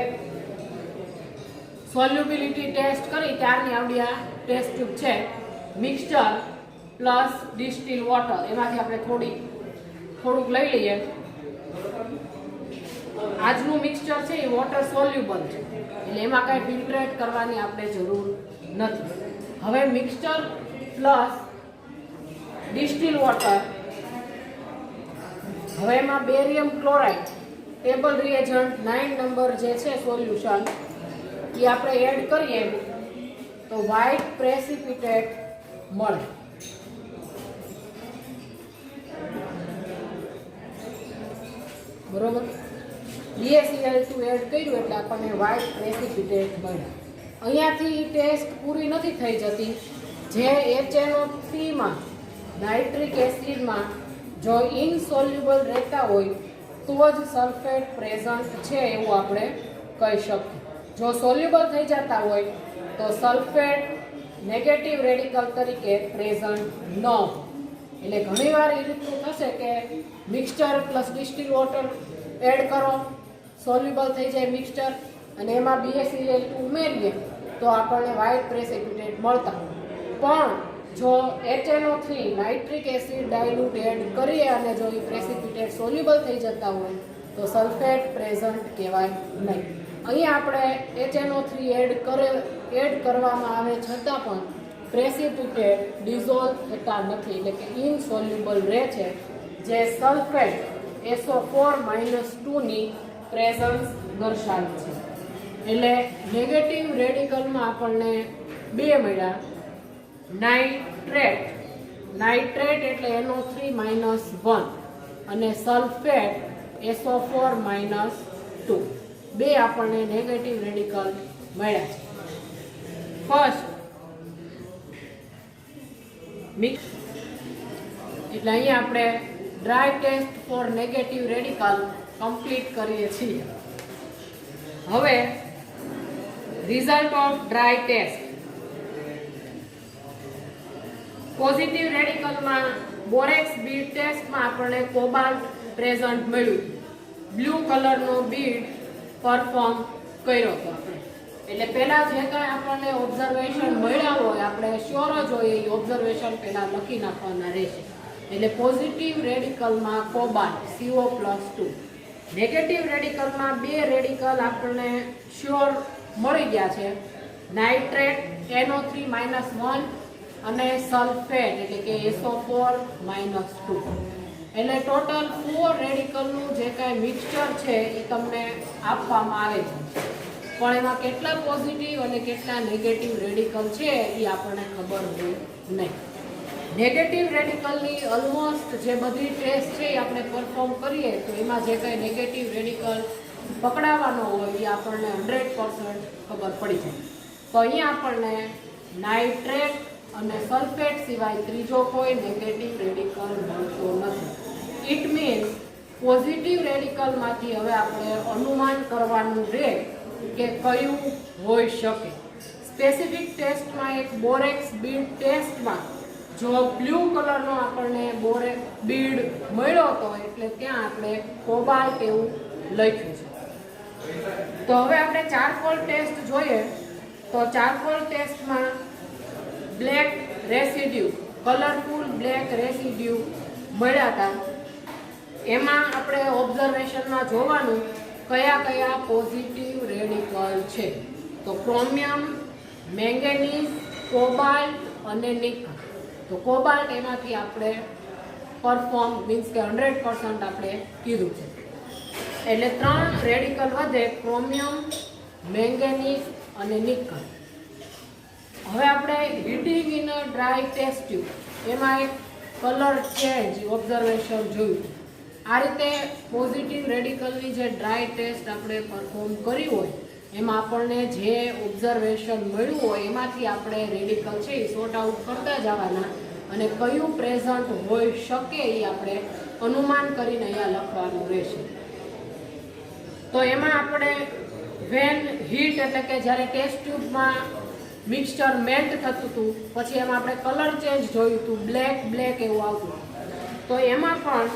સોલ્યુબિલિટી ટેસ્ટ કરી ત્યારની આવડી આ ટેસ્ટ ટ્યુબ છે. મિક્સચર પ્લસ ડિસ્ટિલ વોટર એમાંથી આપણે થોડુંક લઈ લઈએ. આજનું મિક્સચર છે એ વોટર સોલ્યુબલ છે, એટલે એમાં કાંઈ ફિલ્ટરેટ કરવાની આપણે જરૂર નથી. હવે મિક્સચર પ્લસ ડિસ્ટિલ વોટર, હવે એમાં barium chloride table reagent 9 number જે છે સોલ્યુશન એ આપણે એડ કરીએ તો વ્હાઇટ પ્રેસિપિટેટ મળે. બરોબર, BaCl2 એડ કર્યું એટલે આપણને વ્હાઇટ પ્રેસિપિટેટ મળે. અહીંયાથી ટેસ્ટ પૂરી નથી થઈ જતી. જે HNO3માં નાઇટ્રિક એસિડમાં જો ઇનસોલ્યુબલ રહેતા હોય તો જ સલ્ફેટ પ્રેઝન્ટ છે એવું આપણે કહી શકીએ. જો સોલ્યુબલ થઈ જતા હોય તો સલ્ફેટ નેગેટિવ રેડિકલ તરીકે પ્રેઝન્ટ ન હોય. એટલે ઘણીવાર એ રીતનું થશે કે mixture plus distil water add કરો, સોલ્યુબલ થઈ જાય મિક્સચર, અને એમાં BaCl2 ઉમેરીએ તો આપણને વ્હાઇટ પ્રેસિપિટેટ મળતા. પણ જો HNO3 nitric acid dilute add કરીએ અને જો એ પ્રેસિપિટેટ સોલ્યુબલ થઈ જતા હોય તો સલ્ફેટ પ્રેઝન્ટ કહેવાય નહીં. અહીંયા આપણે HNO3 એડ કરવામાં આવે છતાં પણ પ્રેસિપિટેટ ડિઝોલ્વ થતા નથી, એટલે કે ઇનસોલ્યુબલ રહે છે, જે સલ્ફેટ SO4-2 ની પ્રેઝન્સ દર્શાવે છે. એટલે નેગેટિવ રેડિકલમાં આપણને બે મળ્યા. નાઇટ્રેટ એટલે NO3-1 અને સલ્ફેટ SO4-2 બે આપણને નેગેટિવ રેડિકલ મળ્યા છે. ફર્સ્ટ મિક્સ એટલે અહીંયા આપણે dry test for negative radical complete કરીએ છીએ. હવે result of dry test. Positive રેડિકલમાં બોરેક્સ બીડ ટેસ્ટમાં આપણને કોબાલ્ટ પ્રેઝન્ટ મળ્યું. બ્લુ કલરનો બીડ પરફોર્મ કર્યો હતો આપણે. એટલે પહેલા જે કાંઈ આપણને ઓબ્ઝર્વેશન મળ્યા હોય આપણે શ્યોર જ હોય એ ઓબ્ઝર્વેશન પહેલા લખી નાખવાના રહેશે. એટલે પોઝિટિવ રેડિકલમાં કોબાલ્ટ CO+2, નેગેટિવ રેડિકલમાં બે રેડિકલ આપણને શ્યોર મળી ગયા છે, નાઇટ્રેટ NO3-1 અને સલ્ફેટ એટલે કે SO4-2. એટલે ટોટલ 4 રેડિકલનું જે કાંઈ મિક્સચર છે એ તમને આપવામાં આવે છે, પણ એમાં કેટલા પોઝિટિવ અને કેટલા નેગેટિવ રેડિકલ છે એ આપણને ખબર હોય નહીં. નેગેટિવ રેડિકલની ઓલમોસ્ટ જે બધી ટેસ્ટ છે એ આપણે પરફોર્મ કરીએ તો એમાં જે કંઈ નેગેટિવ રેડિકલ પકડાવાનો હોય એ આપણને 100% ખબર પડી જાય. તો અહીંયા આપણને નાઇટ્રેટ અને સલ્ફેટ સિવાય ત્રીજો કોઈ નેગેટિવ રેડિકલ મળતો નથી. ઇટ મીન્સ પોઝિટિવ રેડિકલમાંથી હવે આપણે અનુમાન કરવાનું રહે કે કયું હોઈ શકે. સ્પેસિફિક ટેસ્ટમાં એક બોરેક્સ બીડ ટેસ્ટમાં જો બ્લુ કલરનો આપણને બીડ મળ્યો હતો એટલે ત્યાં આપણે કોબાલ્ટ એવું લખ્યું છે. તો હવે આપણે ચારકોલ ટેસ્ટ જોઈએ તો ચારકોલ ટેસ્ટમાં black residue, colourful black residue મળ્યા હતા. એમાં આપણે ઓબ્ઝર્વેશનમાં જોવાનું કયા કયા પોઝિટિવ રેડિકલ છે. તો ક્રોમિયમ, મેંગેનીઝ, કોબાલ્ટ અને નિકલ. તો કોબાલ્ટ એમાંથી આપણે પરફોર્મ મીન્સ કે 100% આપણે કીધું છે. એટલે 3 રેડિકલ વધે, ક્રોમિયમ, મેંગેનીઝ અને નિકલ. હવે આપણે heating in a dry test tube એમાં એક કલર ચેન્જ ઓબ્ઝર્વેશન જોયું. આ રીતે પોઝિટિવ રેડિકલની જે ડ્રાય ટેસ્ટ આપણે પરફોર્મ કરી હોય એમાં આપણને જે ઓબ્ઝર્વેશન મળ્યું હોય એમાંથી આપણે રેડિકલ છે એ સોર્ટ આઉટ કરતા જવાના અને કયું પ્રેઝન્ટ હોઈ શકે એ આપણે અનુમાન કરીને અહીંયા લખવાનું રહેશે. તો એમાં આપણે વેન હીટ એટલે કે જ્યારે ટેસ્ટ ટ્યુબમાં મિક્સચર મેલ્ટ થતું હતું પછી એમાં આપણે કલર ચેન્જ જોયું હતું, બ્લેક એવું આવતું. તો એમાં પણ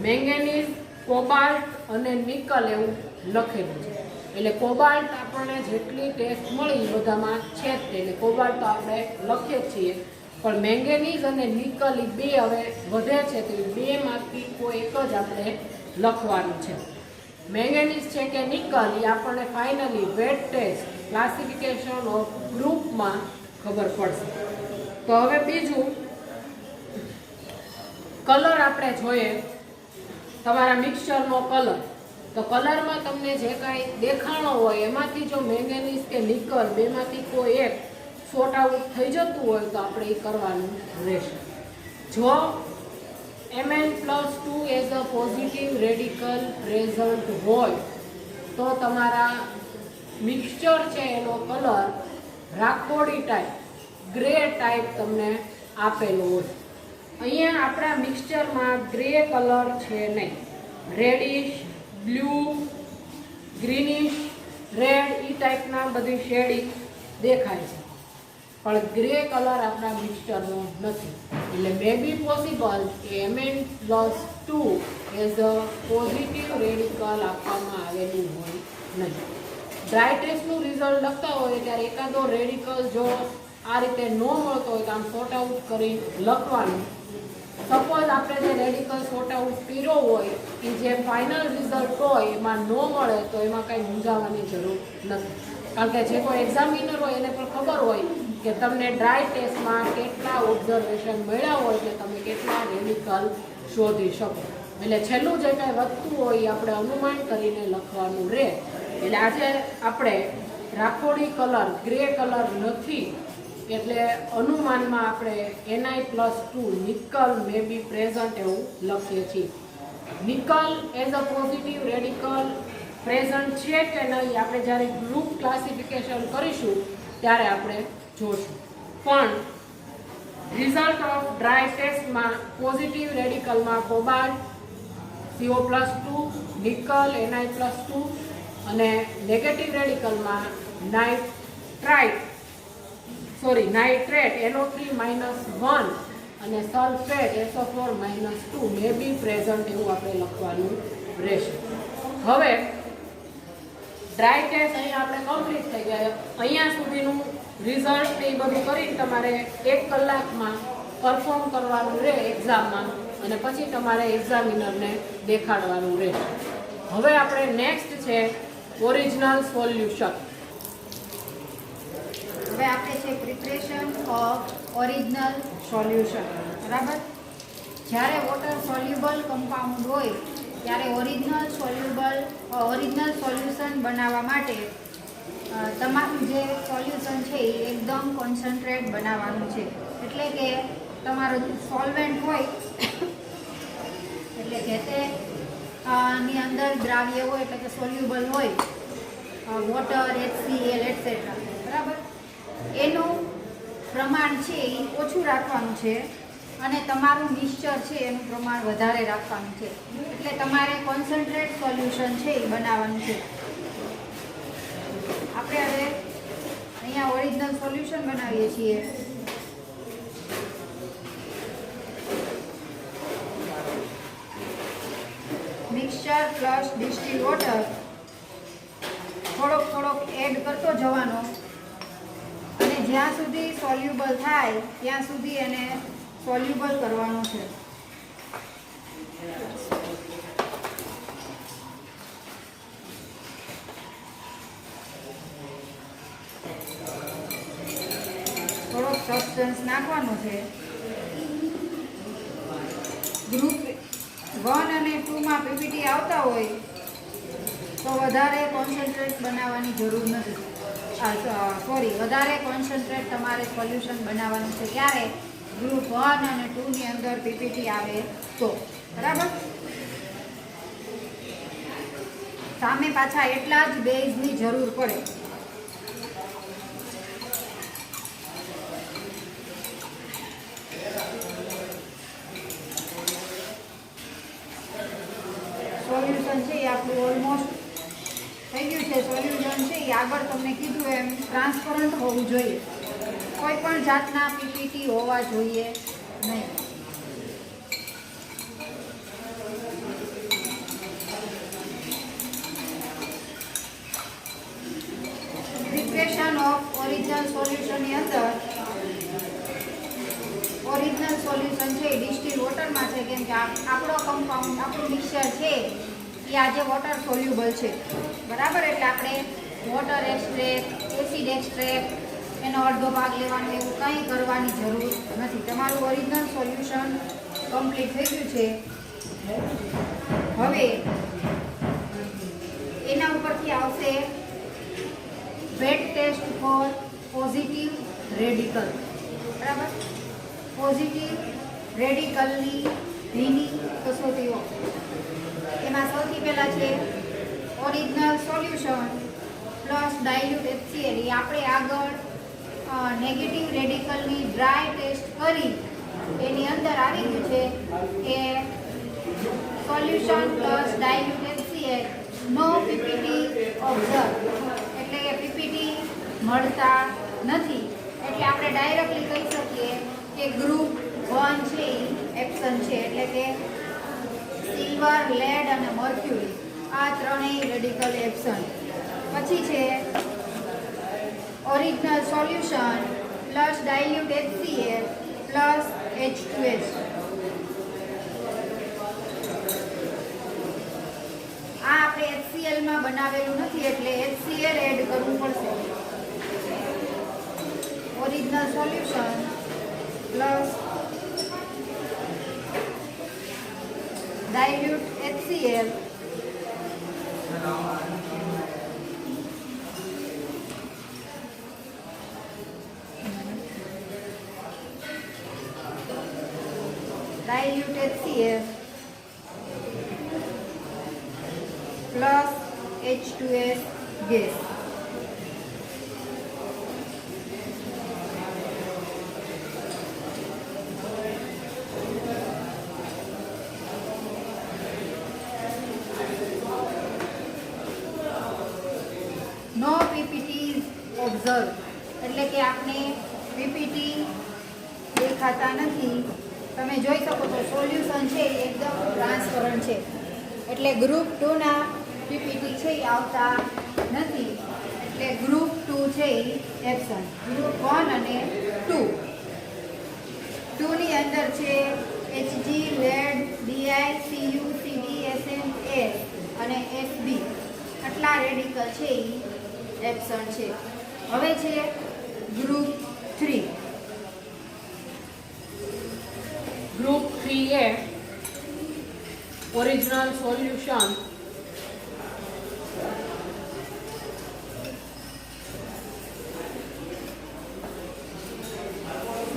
મેંગેનીઝ, કોબાલ્ટ અને નિકલ એવું લખેલું છે. એટલે કોબાલ્ટ આપણને જેટલી ટેસ્ટ મળી બધામાં છે જ તે, એટલે કોબાલ્ટ તો આપણે લખીએ જ છીએ, પણ મેંગેનીઝ અને નિકલ એ બે હવે વધે છે તો એ બેમાંથી કોઈ એક જ આપણે લખવાનું છે. મેંગેનીઝ છે કે નિકલ એ આપણને finally wet test classification of ગ્રુપમાં ખબર પડશે. તો હવે બીજું કલર આપણે જોઈએ, તમારા મિક્સચરનો કલર. તો કલરમાં તમને જે કાંઈ દેખાણો હોય એમાંથી જો મેંગેનીઝ કે નિકલ બેમાંથી કોઈ એક સોર્ટ આઉટ થઈ જતું હોય તો આપણે એ કરવાનું રહેશે. જો Mn+2 as a positive radical present હોય તો તમારા મિક્સચર છે એનો કલર રાખોડી ટાઈપ, ગ્રે ટાઈપ તમને આપેલો હોય. અહીંયા આપણા મિક્સચરમાં ગ્રે કલર છે નહીં, રેડિશ, બ્લુ, ગ્રીનિશ, રેડ એ ટાઈપના બધી શેડિંગ દેખાય છે, પણ ગ્રે કલર આપણા મિક્સચરનો નથી. એટલે મે બી પોસિબલ કે Mn+2 as a positive radical આપવામાં આવેલું હોય નહીં. ડ્રાય ટેસ્ટનું રિઝલ્ટ લખતા હોય ત્યારે એકાદો રેડિકલ જો આ રીતે ન મળતો હોય તો આમ સોર્ટ આઉટ કરી લખવાનું. સપોઝ આપણે જે રેડિકલ સોર્ટ આઉટ કર્યો હોય એ જે ફાઇનલ રિઝલ્ટ હોય એમાં ન મળે તો એમાં કંઈ મૂંઝાવાની જરૂર નથી, કારણ કે જે કોઈ એક્ઝામિનર હોય એને પણ ખબર હોય કે તમને ડ્રાય ટેસ્ટમાં કેટલા ઓબ્ઝર્વેશન મળ્યા હોય કે તમે કેટલા રેડિકલ શોધી શકો. એટલે છેલ્લું જે કાંઈ વધતું હોય એ આપણે અનુમાન કરીને લખવાનું રહે. એટલે આજે આપણે રાખોડી કલર, ગ્રે કલર નથી એટલે અનુમાનમાં આપણે Ni+2 nickel May be present એવું લખીએ છીએ. Nickel as a positive radical present છે કે નહીં આપણે જ્યારે ગ્રુપ ક્લાસિફિકેશન કરીશું ત્યારે આપણે જોશું. પણ રિઝલ્ટ ઓફ ડ્રાય ટેસ્ટમાં પોઝિટિવ રેડિકલમાં કોબાલ્ટ, CO+2, નિકલ, Ni+2 અને નેગેટિવ રેડિકલમાં નાઇટ્રેટ NO3-1 અને sulphate SO4-2 May be present એવું આપણે લખવાનું રહેશે. હવે ડ્રાય ટેસ્ટ અહીંયા આપણે કમ્પ્લીટ થઈ ગયા. અહીંયા સુધીનું રિઝલ્ટ એ બધું કરીને તમારે 1 કલાકમાં પરફોર્મ કરવાનું રહે એક્ઝામમાં, અને પછી તમારે એક્ઝામિનરને દેખાડવાનું રહે. હવે આપણે નેક્સ્ટ છે ઓરિજિનલ સોલ્યુશન. હવે આપણે છે પ્રિપરેશન ઓફ ઓરિજિનલ સોલ્યુશન. બરાબર. જ્યારે વોટર સોલ્યુબલ કમ્પાઉન્ડ હોય ત્યારે ઓરિજિનલ સોલ્યુશન બનાવવા માટે તમારું જે સોલ્યુશન છે એ એકદમ કોન્સન્ટ્રેટ બનાવવાનું છે. એટલે કે તમારું સોલ્વેન્ટ હોય એટલે જે તે ની અંદર દ્રાવ્ય હોય એટલે કે સોલ્યુબલ હોય, વોટર, HCl એટસેટ્રા. બરાબર. એનું પ્રમાણ છે એ ઓછું રાખવાનું છે અને તમારું મિક્સચર છે એનું પ્રમાણ વધારે રાખવાનું છે. એટલે તમારે કોન્સન્ટ્રેટ સોલ્યુશન છે એ બનાવવાનું છે. આપણે હવે અહીંયા ઓરિજિનલ સોલ્યુશન બનાવીએ છીએ. મિક્સચર પ્લસ ડિસ્ટિલ વોટર થોડોક એડ કરતો જવાનો અને જ્યાં સુધી સોલ્યુબલ થાય ત્યાં સુધી એને સોલ્યુબલ કરવાનો છે. થોડોક સબસ્ટન્સ નાખવાનો છે. ગ્રુપ 1 અને 2 માં પીપીટી આવતા હોય તો વધારે કોન્સન્ટ્રેટ બનાવવાની જરૂર નથી. વધારે કોન્સન્ટ્રેટ તમારે સોલ્યુશન બનાવવાનું છે ત્યારે ગ્રુપ 1 અને 2 ની અંદર પીપીટી આવે તો. બરાબર. સામે પાછા એટલા જ બેઝની જરૂર પડે. સોલ્યુશન છે એ આપણું ઓલમોસ્ટ થઈ ગયું છે. સોલ્યુશન છે એ આગળ તમને કીધું એમ ટ્રાન્સપરન્ટ હોવું જોઈએ. કોઈ પણ જાતના પીપીટી હોવા જોઈએ નહીં. પ્રિપરેશન ઓફ ઓરિજિનલ સોલ્યુશનની અંદર ઓરિજિનલ સોલ્યુશન છે ડિસ્ટિલ વોટરમાં છે, કેમ કે આપણો કમ્પાઉન્ડ, આપણું મિક્સચર છે એ આજે વોટર સોલ્યુબલ છે. બરાબર. એટલે આપણે વોટર એક્સ્ટ્રેક્ટ, એસિડ એક્સ્ટ્રેક્ટ એનો અડધો ભાગ લેવાનો એવું કંઈ કરવાની જરૂર નથી. તમારું ઓરિજિનલ સોલ્યુશન કમ્પ્લીટ થઈ ગયું છે. હવે એના ઉપરથી આવશે wet test for positive radical. બરાબર. પોઝિટિવ રેડિકલની ભીની કસોટીઓ. એમાં સૌથી પહેલાં છે original solution plus dilute HCl. એ આપણે આગળ નેગેટિવ રેડિકલની ડ્રાય ટેસ્ટ કરી એની અંદર આવી ગયું છે કે સોલ્યુશન પ્લસ ડાયલ્યુટ HCl નો પીપીટી ઓબ્ઝર્વ. એટલે કે પીપીટી મળતા નથી. એટલે આપણે ડાયરેક્ટલી કહી શકીએ કે ગ્રુપ 1 છે એ એપ્સન છે. એટલે કે સિલ્વર, લેડ અને મર્ક્યુરી આ ત્રણેય રેડિકલ એપ્સન. પછી છે original solution plus dilute HCl plus H2S. આ આપણે HCl માં બનાવેલું નથી એટલે HCl એડ કરવું પડશે. Original solution plus dilute HCl plus H2S gas. નો પીપીટી ઓબ્ઝર્વ એટલે કે આપણે પીપીટી દેખાતા નથી. તમે જોઈ શકો તો સોલ્યુશન છે એકદમ ટ્રાન્સપરન્ટ છે એટલે ગ્રુપ 2 ના પીપીટી છે આવતા નથી એટલે ગ્રુપ 2 છે એ એબસન્ટ. ગ્રુપ 1 અને 2. 2 ની અંદર છે Hg, lead, Di, Cu, Cd, Sn, S અને Sb. આટલા રેડિકલ છે એ એબસન્ટ છે. હવે છે ગ્રુપ 3. ગ્રુપ 3 એ original solution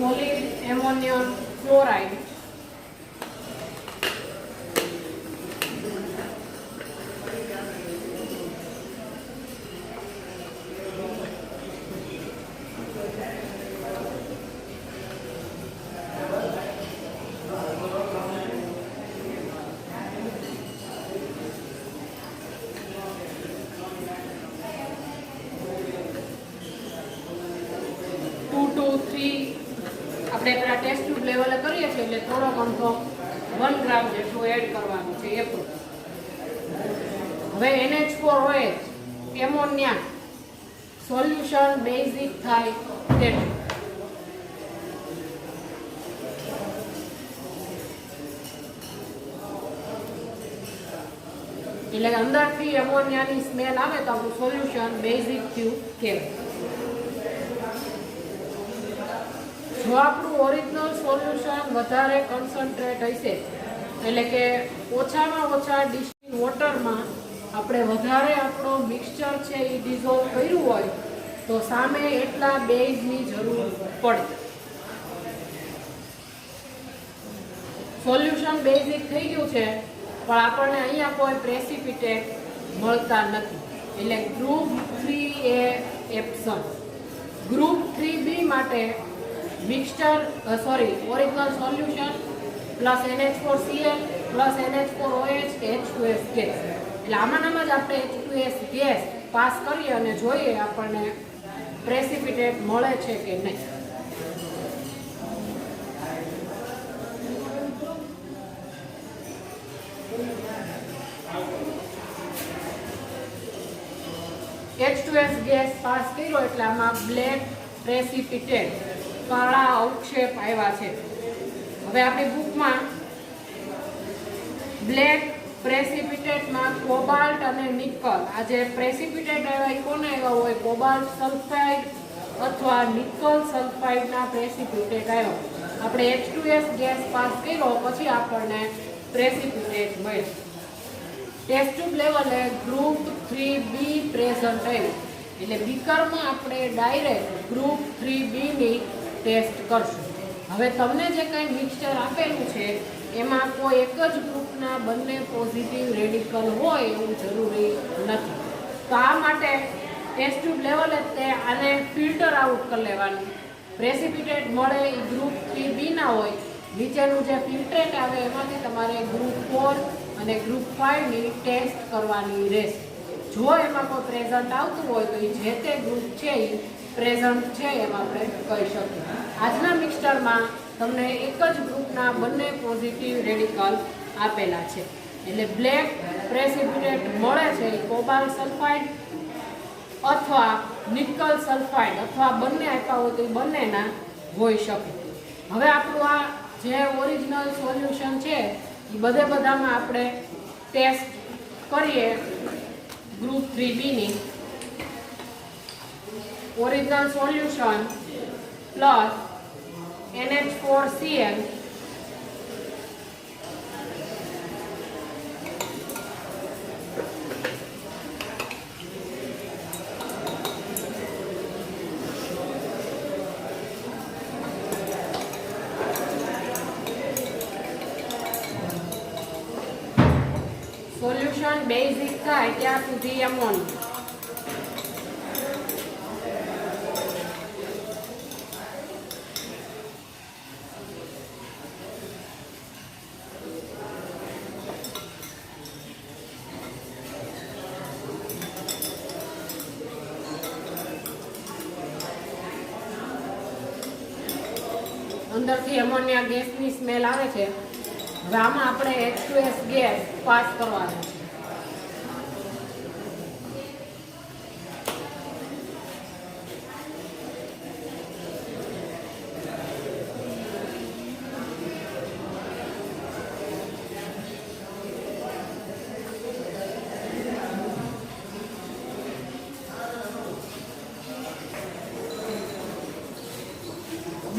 solid ammonium chloride આપણે પેલા ટેસ્ટ ટ્યુબ લેવલે કરીએ છીએ એટલે થોડો અમથો 1 ગ્રામ જેટલું એડ કરવાનું છે એ પણ. હવે NH4OH એમોનિયા સોલ્યુશન બેઝિક થાય તેટલું. એટલે અંદરથી એમોનિયાની સ્મેલ આવે તો આપણું સોલ્યુશન બેઝિક થયું કહેવાય. જો આપણું ઓરિજિનલ સોલ્યુશન વધારે કન્સન્ટ્રેટ હશે એટલે કે ઓછામાં ઓછા ડિસ્ટિલ વોટરમાં આપણે વધારે આપણો મિક્સચર છે એ ડિઝોલ્વ કર્યું હોય તો સામે એટલા બેઝની જરૂર પડે. સોલ્યુશન બેઝિક થઈ ગયું છે પણ આપણને અહીંયા કોઈ પ્રેસિપિટેટ મળતા નથી એટલે ગ્રુપ 3 એ એબસન્ટ. ગ્રુપ 3B માટે mixture original solution plus NH4Cl plus NH4OH H2S gas. એટલે આમાં જ આપણે H2S ગેસ પાસ કરીએ અને જોઈએ આપણને પ્રેસિપિટેટ મળે છે કે નહીં. H2S ગેસ પાસ કર્યો એટલે આમાં બ્લેક પ્રેસિપિટેટ કાળા અવક્ષેપ આવ્યા છે. હવે આપણી બુકમાં બ્લેક પ્રેસિપિટેટમાં કોબાલ્ટ અને નિકલ આ જે પ્રેસિપિટેટ આવ્યા એ કોને આવ્યા હોય કોબાલ્ટ સલ્ફાઇડ અથવા નિકલ સલ્ફાઇડના પ્રેસિપિટેટ આવ્યો. આપણે H2S ગેસ પાસ કર્યો પછી આપણને પ્રેસિપિટેટ મળ્યો. ટેસ્ટ ટ્યુબ લેવલે ગ્રુપ 3B પ્રેઝન્ટ આવ્યું એટલે બીકરમાં આપણે ડાયરેક્ટ ગ્રુપ 3B ની ટેસ્ટ કરશું. હવે તમને જે કંઈ મિક્સચર આપેલું છે એમાં કોઈ એક જ ગ્રુપના બંને પોઝિટિવ રેડિકલ હોય એવું જરૂરી નથી. તો આ માટે ટેસ્ટ ટ્યુબ લેવલે તે આને ફિલ્ટર આઉટ કરી લેવાનું. પ્રેસિપિટેટ મળે એ ગ્રુપ 3B ના હોય નીચેનું જે ફિલ્ટ્રેટ આવે એમાંથી તમારે ગ્રુપ 4 અને ગ્રુપ 5 ની ટેસ્ટ કરવાની રહેશે. જો એમાં કોઈ પ્રેઝન્ટ આવતું હોય તો એ જે તે ગ્રુપ છે એ પ્રેઝન્ટ છે એમ આપણે કહી શકીએ. આજના મિક્સચરમાં તમને એક જ ગ્રુપના બંને પોઝિટિવ રેડિકલ આપેલા છે એટલે બ્લેક પ્રેસિપિટેટ મળે છે એ કોબાલ્ટ સલ્ફાઇડ અથવા નિકલ સલ્ફાઇડ અથવા બંને આપ્યા હોય તો એ બંનેના હોઈ શકે. હવે આપણું આ જે ઓરિજિનલ સોલ્યુશન છે એ બધામાં આપણે ટેસ્ટ કરીએ ગ્રુપ 3B ની. Original solution plus NH4Cl solution basic થાય ત્યાં સુધી એમોનિયા. અંદરથી એમોનિયા ગેસની સ્મેલ આવે છે. હવે આમાં આપણે H2S ગેસ પાસ કરવાનો છે.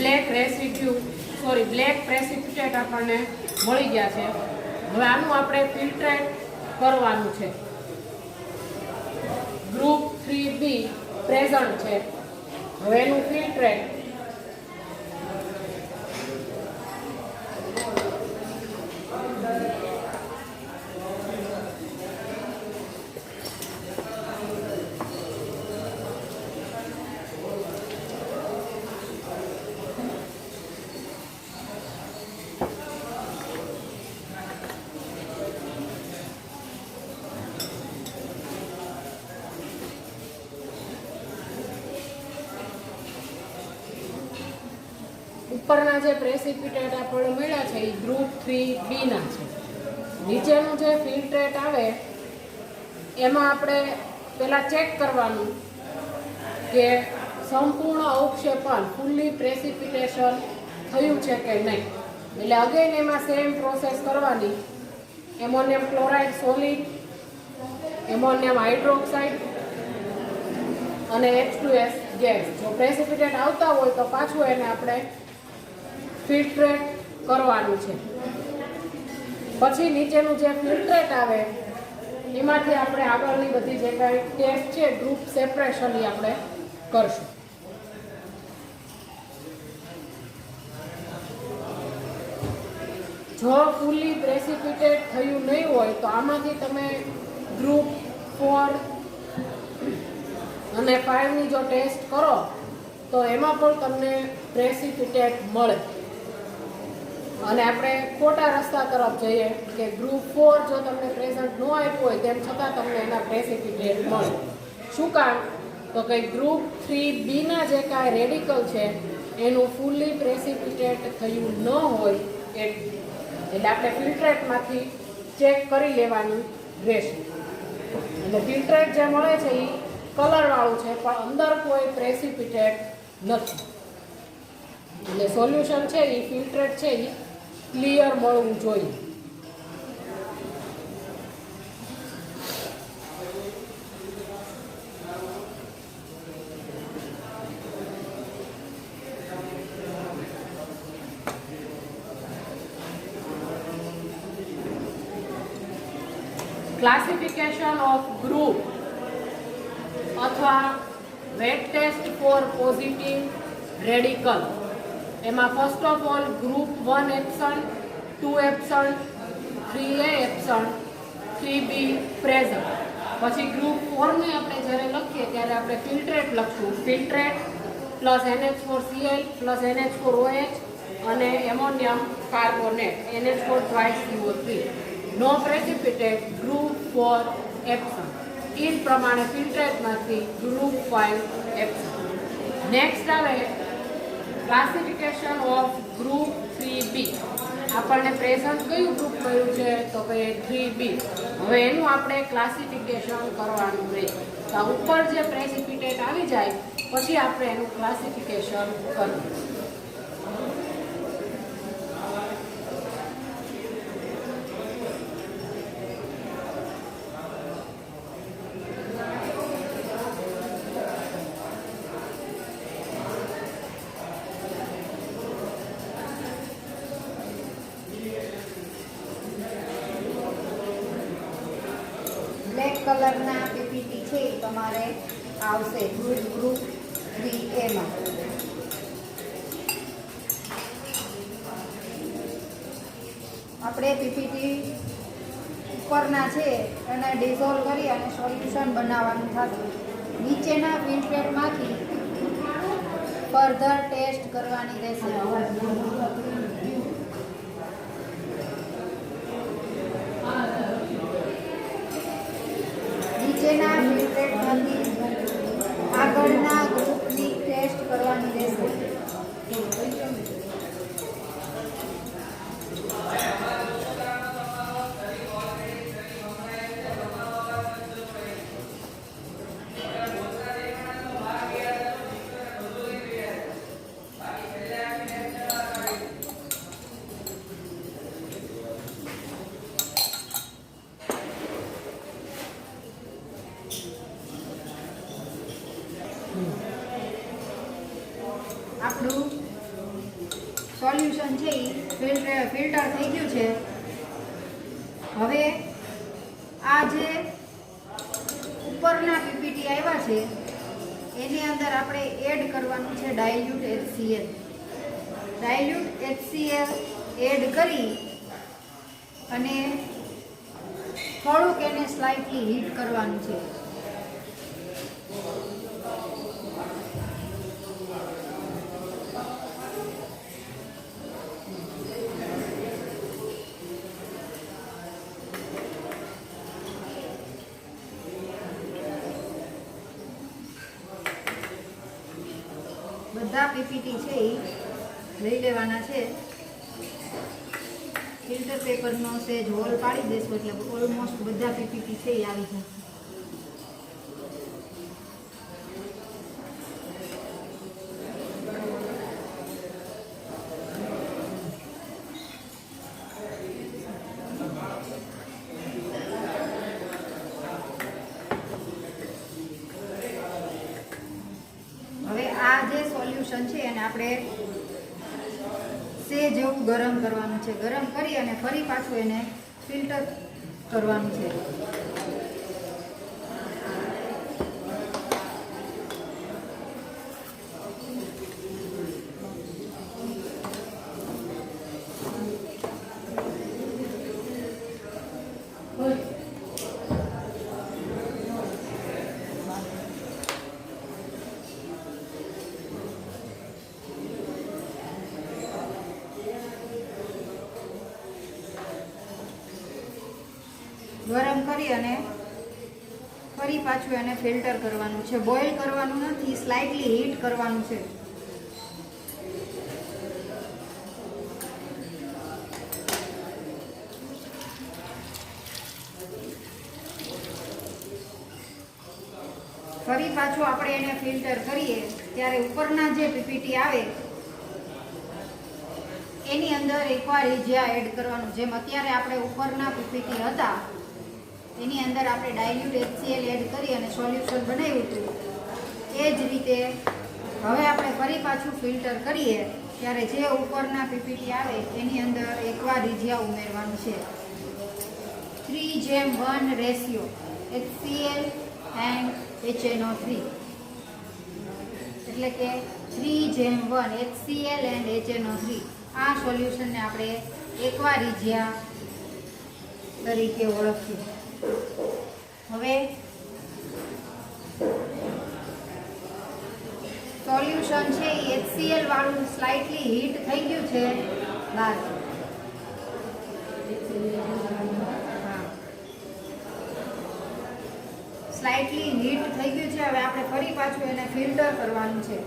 બ્લેક પ્રેસિપિટેટ આપણને મળી ગયા છે. હવે આનું આપણે ફિલ્ટ્રેટ કરવાનું છે. ગ્રુપ 3B પ્રેઝન્ટ છે. હવે એનું ફિલ્ટ્રેટ ઉપરના જે પ્રેસિપિટેટ આપણને મળ્યા છે એ ગ્રુપ 3B ના છે. નીચેનું જે ફિલ્ટ્રેટ આવે એમાં આપણે પહેલાં ચેક કરવાનું કે સંપૂર્ણ અવક્ષેપણ ફૂલ્લી પ્રેસિપિટેશન થયું છે કે નહીં. એટલે અગેન એમાં સેમ પ્રોસેસ કરવાની. Ammonium chloride solid, ammonium hydroxide અને H2S ગેસ. જો પ્રેસિપિટેટ આવતા હોય તો પાછું એને આપણે ફિલ્ટ્રેટ કરવાનું છે. પછી નીચેનું જે ફિલ્ટ્રેટ આવે એમાંથી આપણે આગળની બધી જે કાંઈ ટેસ્ટ છે ગ્રુપ સેપરેશન એ આપણે કરશું. જો ફૂલી પ્રેસિપિટેટ થયું નહીં હોય તો આમાંથી તમે ગ્રુપ 4 અને 5 ની જો ટેસ્ટ કરો તો એમાં પણ તમને પ્રેસિપિટેટ મળે. અને આપણે ખોટા રસ્તા તરફ જઈએ કે ગ્રુપ 4 જો તમને પ્રેઝન્ટ ન આપ્યું હોય તેમ છતાં તમને એના પ્રેસિપિટેટ મળે. શું કામ? તો કે ગ્રુપ 3B ના જે કાંઈ રેડિકલ છે એનું ફૂલી પ્રેસિપિટેટ થયું ન હોય એટલે આપણે ફિલ્ટ્રેટમાંથી ચેક કરી લેવાનું રહેશે. એટલે ફિલ્ટ્રેટ જે મળે છે એ કલરવાળું છે પણ અંદર કોઈ પ્રેસિપિટેટ નથી. એટલે સોલ્યુશન છે એ ફિલ્ટ્રેટ છે એ ક્લિયર મળવું જોઈએ. ક્લાસિફિકેશન ઓફ ગ્રુપ અથવા wet test for positive radical. એમાં first of all group 1 absent, 2 absent, 3A absent, 3B present. પછી ગ્રુપ 4 ને આપણે જ્યારે લખીએ ત્યારે આપણે ફિલ્ટ્રેટ લખશું. ફિલ્ટ્રેટ પ્લસ NH4Cl પ્લસ NH4OH અને ammonium carbonate NH4 twice CO3. નો પ્રેસિપિટેટ ગ્રુપ 4 એબ્સન્ટ. એ જ પ્રમાણે ફિલ્ટ્રેટમાંથી ગ્રુપ 5 એબ્સન્ટ. નેક્સ્ટ આવે ક્લાસિફિકેશન ઓફ ગ્રુપ 3B. આપણને પ્રેઝન્ટ કયું ગ્રુપ મળ્યું છે તો કે 3B. હવે એનું આપણે ક્લાસિફિકેશન કરવાનું રહે. તો ઉપર જે પ્રેસિપિટેટ આવી જાય પછી આપણે એનું ક્લાસિફિકેશન કરવું. બ્લેક કલરના પીપીટી છે એ તમારે આવશે ગ્રુપ 3A માં. આપણે પીપીટી ઉપરના છે એને ડિઝોલ્વ કરી અને સોલ્યુશન બનાવવાનું થશે. નીચેના ફિલ્ટ્રેટમાંથી ફર્ધર ટેસ્ટ કરવાની રહેશે. નીચેના ફિલ્ટ્રેટમાંથી આગળના ગ્રુપની ટેસ્ટ કરવાની રહેશે. સોલ્યુશન છે એ ફિલ્ટર થઈ ગયું છે. હવે આ જે ઉપરના પીપીટી આવ્યા છે એની અંદર આપણે એડ કરવાનું છે dilute HCl. Dilute HCl add કરી અને થોડુંક એને સ્લાઇટલી હીટ કરવાનું છે. બધા પીપીટી છે એ લઈ લેવાના છે. ફિલ્ટર પેપરનો સેજ હોલ પાડી દેશો એટલે ઓલમોસ્ટ બધા પીપીટી છે એ આવી જશે. હવે આ જે સોલ્યુશન છે એને આપણે સેજ એવું ગરમ કરવાનું છે. ગરમ કરી અને ફરી પાછું એને ફિલ્ટર કરવાનું છે. ગરમ કરી અને ફરી પાછું એને ફિલ્ટર કરવાનું છે. બોઇલ કરવાનું નથી, સ્લાઇટલી હીટ કરવાનું છે. ફરી પાછું આપણે એને ફિલ્ટર કરીએ ત્યારે ઉપરના જે પીપીટી આવે એની અંદર એકવાર જ્યાં એડ કરવાનું. જેમ અત્યારે આપણે ઉપરના પીપીટી હતા એની અંદર આપણે ડાયલ્યુટ HCl એડ કરી અને સોલ્યુશન બનાવ્યું હતું એ જ રીતે હવે આપણે ફરી પાછું ફિલ્ટર કરીએ ત્યારે જે ઉપરના પીપીટી આવે એની અંદર એકવાર રીઝિયા ઉમેરવાનું છે. 3:1 રેશિયો HCl એન્ડ HNO3 એટલે કે 3:1 HCl એન્ડ HNO3. આ સોલ્યુશનને આપણે એકવાર રીઝિયા તરીકે ઓળખીએ. હવે સોલ્યુશન છે એ HCl વાળું સ્લાઇટલી હીટ થઈ ગયું છે બહાર. સ્લાઇટલી હીટ થઈ ગયું છે. હવે આપણે ફરી પાછું એને ફિલ્ટર કરવાનું છે.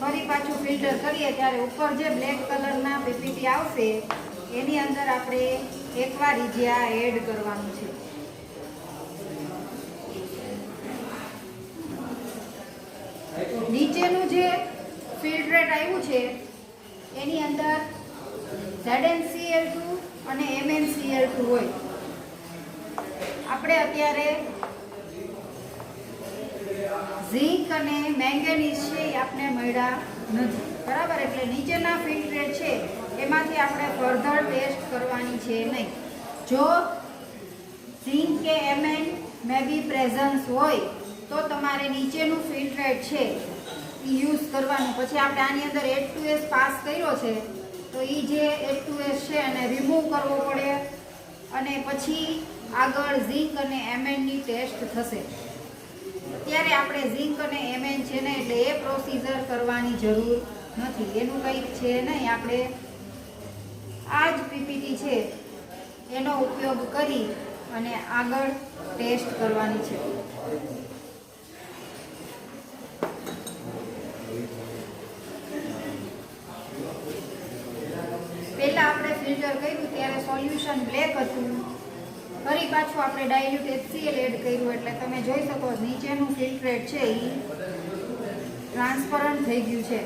ફરી પાછું ફિલ્ટર કરીએ ત્યારે ઉપર જે બ્લેક કલરના પીપીટી આવશે એની અંદર આપણે એકવાર રીઝિયા એડ કરવાનું છે. નીચેનું જે ફિલ્ટ્રેટ આવ્યું છે એની અંદર ZnCl2 અને MnCl2 હોય. આપણે અત્યારે ઝીંક અને મેંગેનીઝ છે એ આપણે મળ્યા નથી, બરાબર. એટલે નીચેના ફિલ્ટ્રેટ છે એમાંથી આપણે ફર્ધર ટેસ્ટ કરવાની છે નહીં. જો ઝીંક કે Mn મે બી પ્રેઝન્સ હોય તો તમારે નીચેનું ફિલ્ટ્રેટ છે એ યુઝ કરવાનું. પછી આપણે આની અંદર H2S પાસ કર્યો છે તો એ જે H2S છે એને રિમૂવ કરવો પડે અને પછી આગળ ઝીંક અને Mnની ટેસ્ટ થશે. ત્યારે આપણે ઝીંક અને Mn છે ને એટલે એ પ્રોસીજર કરવાની જરૂર નથી. એનું કંઈક છે નહીં. આપણે આ જ પીપીટી છે એનો ઉપયોગ કરી અને આગળ ટેસ્ટ કરવાની છે. પહેલા આપણે ફિલ્ટર કર્યું ત્યારે સોલ્યુશન બ્લેક હતું ફરી પાછું આપણે ડાયલ્યુટ HCl એડ કર્યું એટલે તમે જોઈ શકો નીચેનું ફિલ્ટ્રેટ છે એ ટ્રાન્સપરન્ટ થઈ ગયું છે,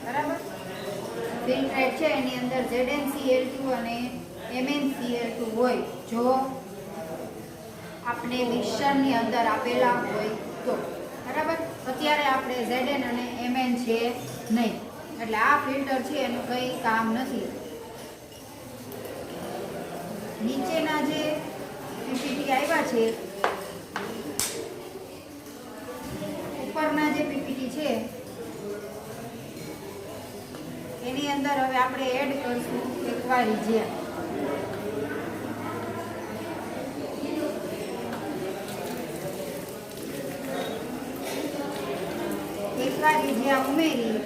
બરાબર. ફિલ્ટ્રેટ છે એની અંદર ZnCl2 અને MnCl2 હોય જો આપણે મિક્સરની અંદર આપેલા હોય તો, બરાબર. અત્યારે આપણે Zn અને Mn છે નહીં, એટલે આ ફિલ્ટર છે એનું કંઈ કામ નથી. નીચેના જે પીપીટી આવ્યા છે, ઉપરના જે પીપીટી છે એની અંદર હવે આપણે એડ કરશું એક્વારિજિયા. એક્વારિજિયા ઉમેરી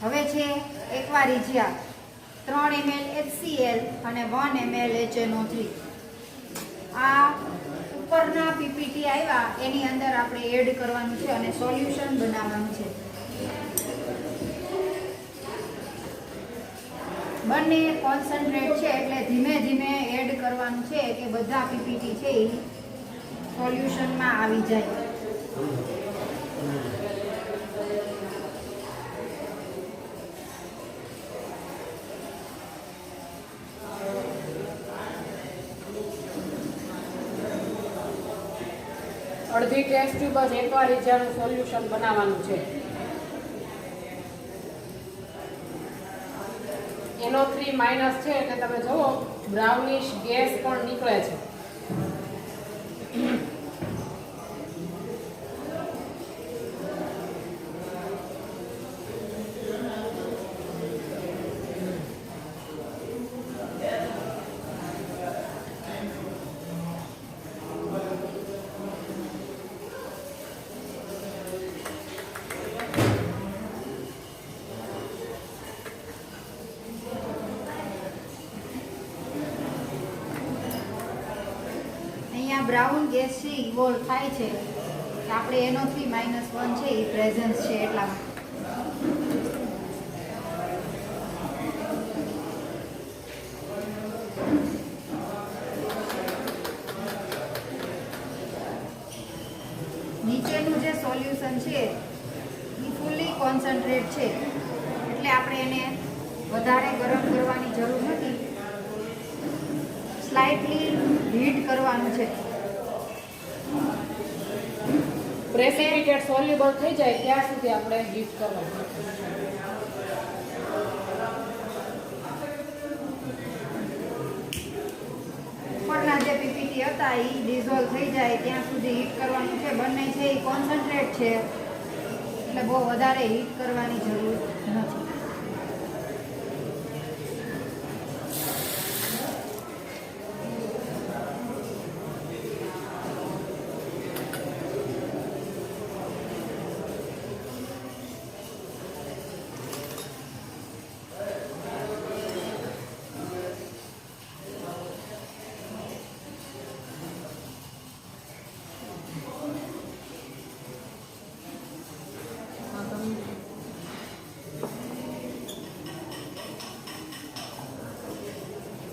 હવે છે એક્વારિજિયા 3 ml HCl અને 1 ml HNO3. આ ઉપરના પીપીટી આવ્યા એની અંદર આપણે એડ કરવાનું છે અને સોલ્યુશન બનાવવાનું છે. બંને કોન્સન્ટ્રેટ છે એટલે ધીમે ધીમે એડ કરવાનું છે કે બધા પીપીટી છે એ સોલ્યુશનમાં આવી જાય. અડધી ટેસ્ટ ટ્યુબ જ એક્વારિજિયાનું સોલ્યુશન બનાવવાનું છે. NO3 માઇનસ છે એટલે તમે જુઓ બ્રાઉનિશ ગેસ પણ નીકળે છે. બ્રાઉન ગેસ છે ઇવોલ્વ થાય છે કે આપણે NO3 -1 છે એ પ્રેઝન્સ છે એટલા માટે. નીચેનું જે સોલ્યુશન છે એ ફૂલી કોન્સન્ટ્રેટ છે એટલે આપણે એને વધારે ગરમ કરવાની જરૂર નથી, સ્લાઇટલી હીટ કરવાનું છે. પ્રેસિપિટેટ સોલ્યુબલ થઈ જાય ત્યાં સુધી આપણે હીટ કરવાનું. ઉપરના જે પીપીટી હતા એ ડિઝોલ્વ થઈ જાય ત્યાં સુધી હીટ કરવાનું છે. બંને છે એ કોન્સન્ટ્રેટ છે એટલે બહુ વધારે હીટ કરવાની જરૂર નથી.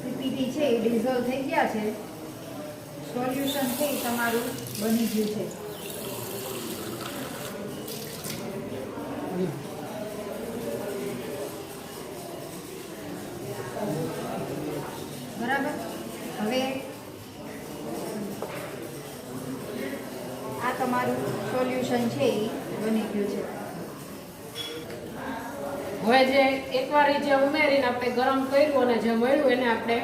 પીપીટી છે એ ડિઝોલ્વ થઈ ગયા છે, સોલ્યુશન છે એ તમારું બની ગયું છે. બરાબર. હવે આ તમારું સોલ્યુશન છે એ બની ગયું છે. હવે જે એક્વારિજિયા ઉમેરીને આપણે ગરમ કર્યું અને જે મળ્યું એને આપણે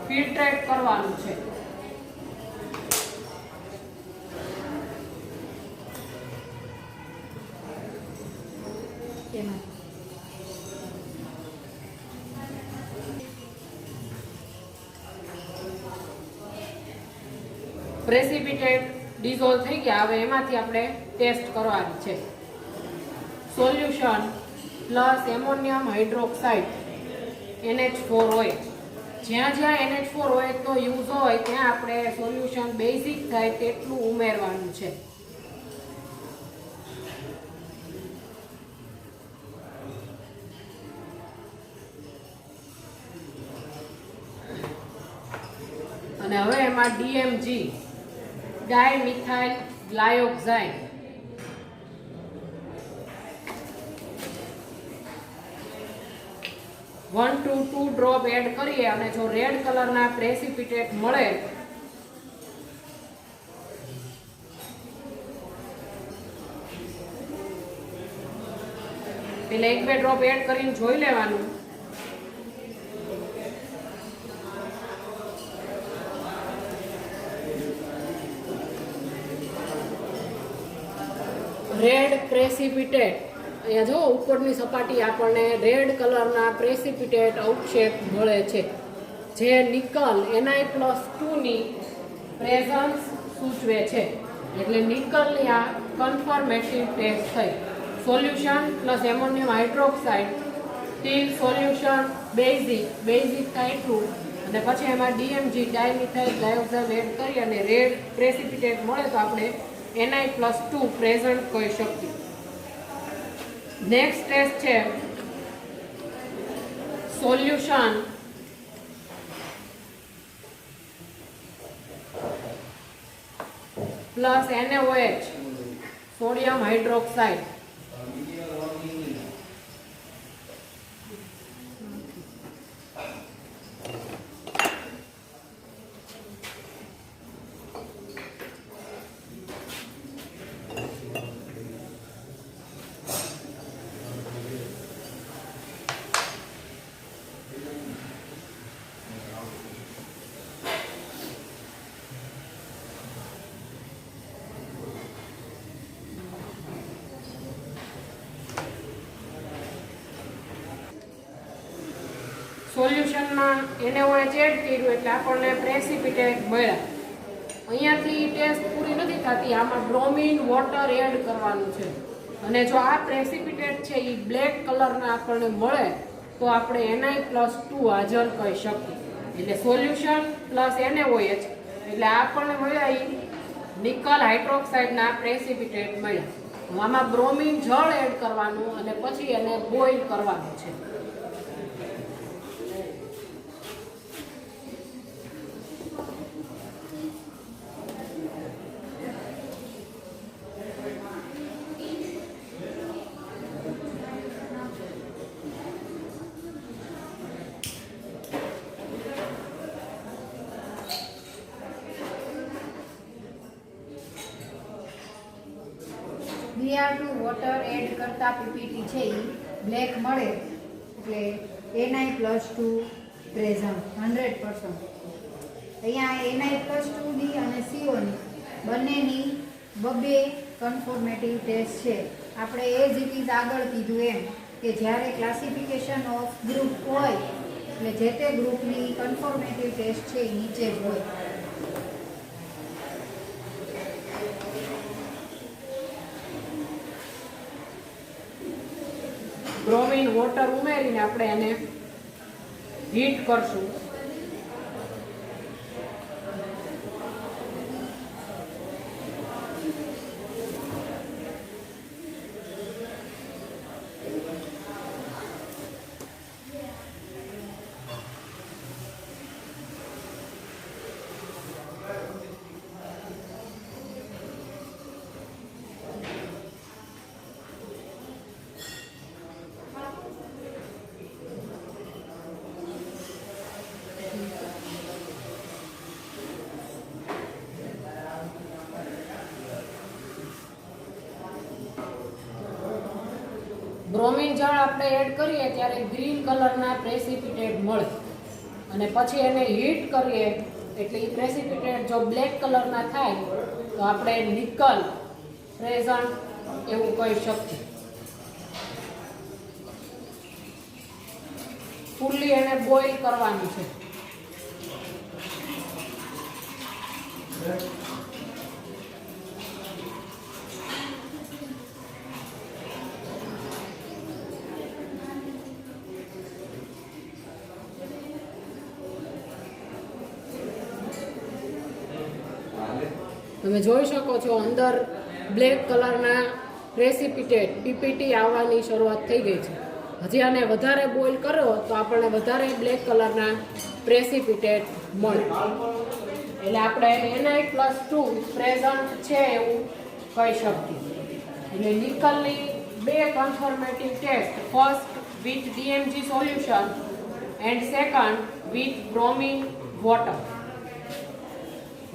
ફિલ્ટ્રેટ કરવાનું છે. પ્રેસિપિટેટ ડિઝોલ્વ થઈ ગયા. હવે એમાંથી આપણે ટેસ્ટ કરવાની છે. Solution plus ammonium hydroxide NH4OH. જ્યાં જ્યાં NH4OH નો યુઝ હોય ત્યાં આપણે સોલ્યુશન બેઝિક થાય તેટલું ઉમેરવાનું છે. અને હવે એમાં DMG dimethyl glyoxide 1 to 2 drop add કરીએ અને જો રેડ કલરના પ્રેસિપિટેટ મળે એટલે 1-2 ડ્રોપ એડ કરીને જોઈ લેવાનું. રેડ પ્રેસિપિટેટ, અહીંયા જો ઉપરની સપાટી આપણને રેડ કલરના પ્રેસિપિટેટ અવક્ષેપ મળે છે, જે નિકલ Ni+2 ની પ્રેઝન્સ સૂચવે છે. એટલે નિકલની આ કન્ફર્મેટિવ ટેસ્ટ થઈ. Solution plus ammonium hydroxide till solution basic થાય ટ્રુ અને પછી એમાં DMG ડાયમિથાઇલ ગ્લાયોક્સાઇડ એડ કરી અને રેડ પ્રેસિપિટેટ મળે તો આપણે Ni+2 પ્રેઝન્ટ કહી શકીએ. નેક્સ્ટ ટેસ્ટ છે solution plus NaOH sodium hydroxide. સોલ્યુશનમાં NaOH એડ કર્યું એટલે આપણને પ્રેસિપિટેટ મળ્યા. અહીંયાથી ટેસ્ટ પૂરી નથી થતી, આમાં બ્રોમિન વોટર એડ કરવાનું છે અને જો આ પ્રેસિપિટેટ છે એ બ્લેક કલરના આપણને મળે તો આપણે Ni+2 હાજર કહી શકીએ. એટલે સોલ્યુશન પ્લસ NaOH એટલે આપણને મળ્યા એ નિકલ હાઇડ્રોક્સાઇડના પ્રેસિપિટેટ મળ્યા. આમાં બ્રોમિન જળ એડ કરવાનું અને પછી એને બોઇલ કરવાનું છે. Br2 વોટર એડ કરતા પીપીટી છે એ બ્લેક મળે એટલે Ni+2 પ્રેઝન્ટ 100%. અહીંયા Ni+2 ની અને CO ની બંનેની બબે કન્ફર્મેટિવ ટેસ્ટ છે. આપણે એઝ ઇટ ઇઝ આગળ કીધું એમ કે જ્યારે ક્લાસિફિકેશન ઓફ ગ્રુપ હોય એટલે જે તે ગ્રુપની કન્ફર્મેટિવ ટેસ્ટ છે એ નીચે જ હોય. બ્રોમિન વોટર ઉમેરીને આપણે એને હીટ કરશું. બ્રોમિન જળ આપણે એડ કરીએ ત્યારે ગ્રીન કલરના પ્રેસિપિટેટ મળે અને પછી એને હીટ કરીએ એટલે એ પ્રેસિપિટેટ જો બ્લેક કલરના થાય તો આપણે નિકલ પ્રેઝન્ટ એવું કહી શકીએ. ફૂલ્લી એને બોઇલ કરવાનું છે. તમે જોઈ શકો છો અંદર બ્લેક કલરના પ્રેસિપિટેટ પીપીટી આવવાની શરૂઆત થઈ ગઈ છે. હજી આને વધારે બોઇલ કરો તો આપણને વધારે બ્લેક કલરના પ્રેસિપિટેટ મળે. એટલે આપણે Na+2 પ્રેઝન્ટ છે એવું કહી શકીએ. એટલે નિકલની બે confirmative test, first with DMG solution and second with bromine water.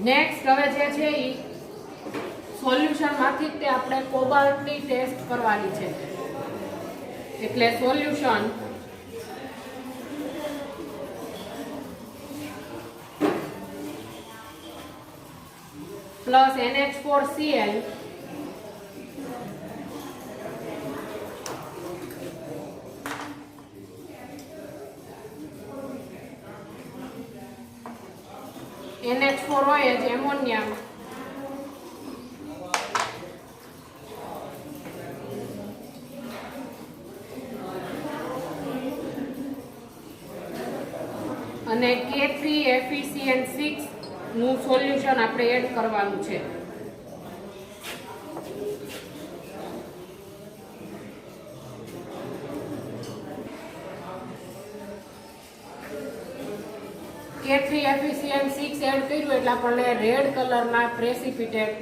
Next હવે જે છે એ સોલ્યુશનમાંથી જ તે આપણે કોબાલ્ટની ટેસ્ટ કરવાની છે. એટલે solution plus NH4Cl NH4OH ammonium અને K3FeCN6 નું સોલ્યુશન આપણે એડ કરવાનું છે. K3FeCN6 એડ કર્યું એટલે આપણને રેડ કલરના પ્રેસિપિટેટ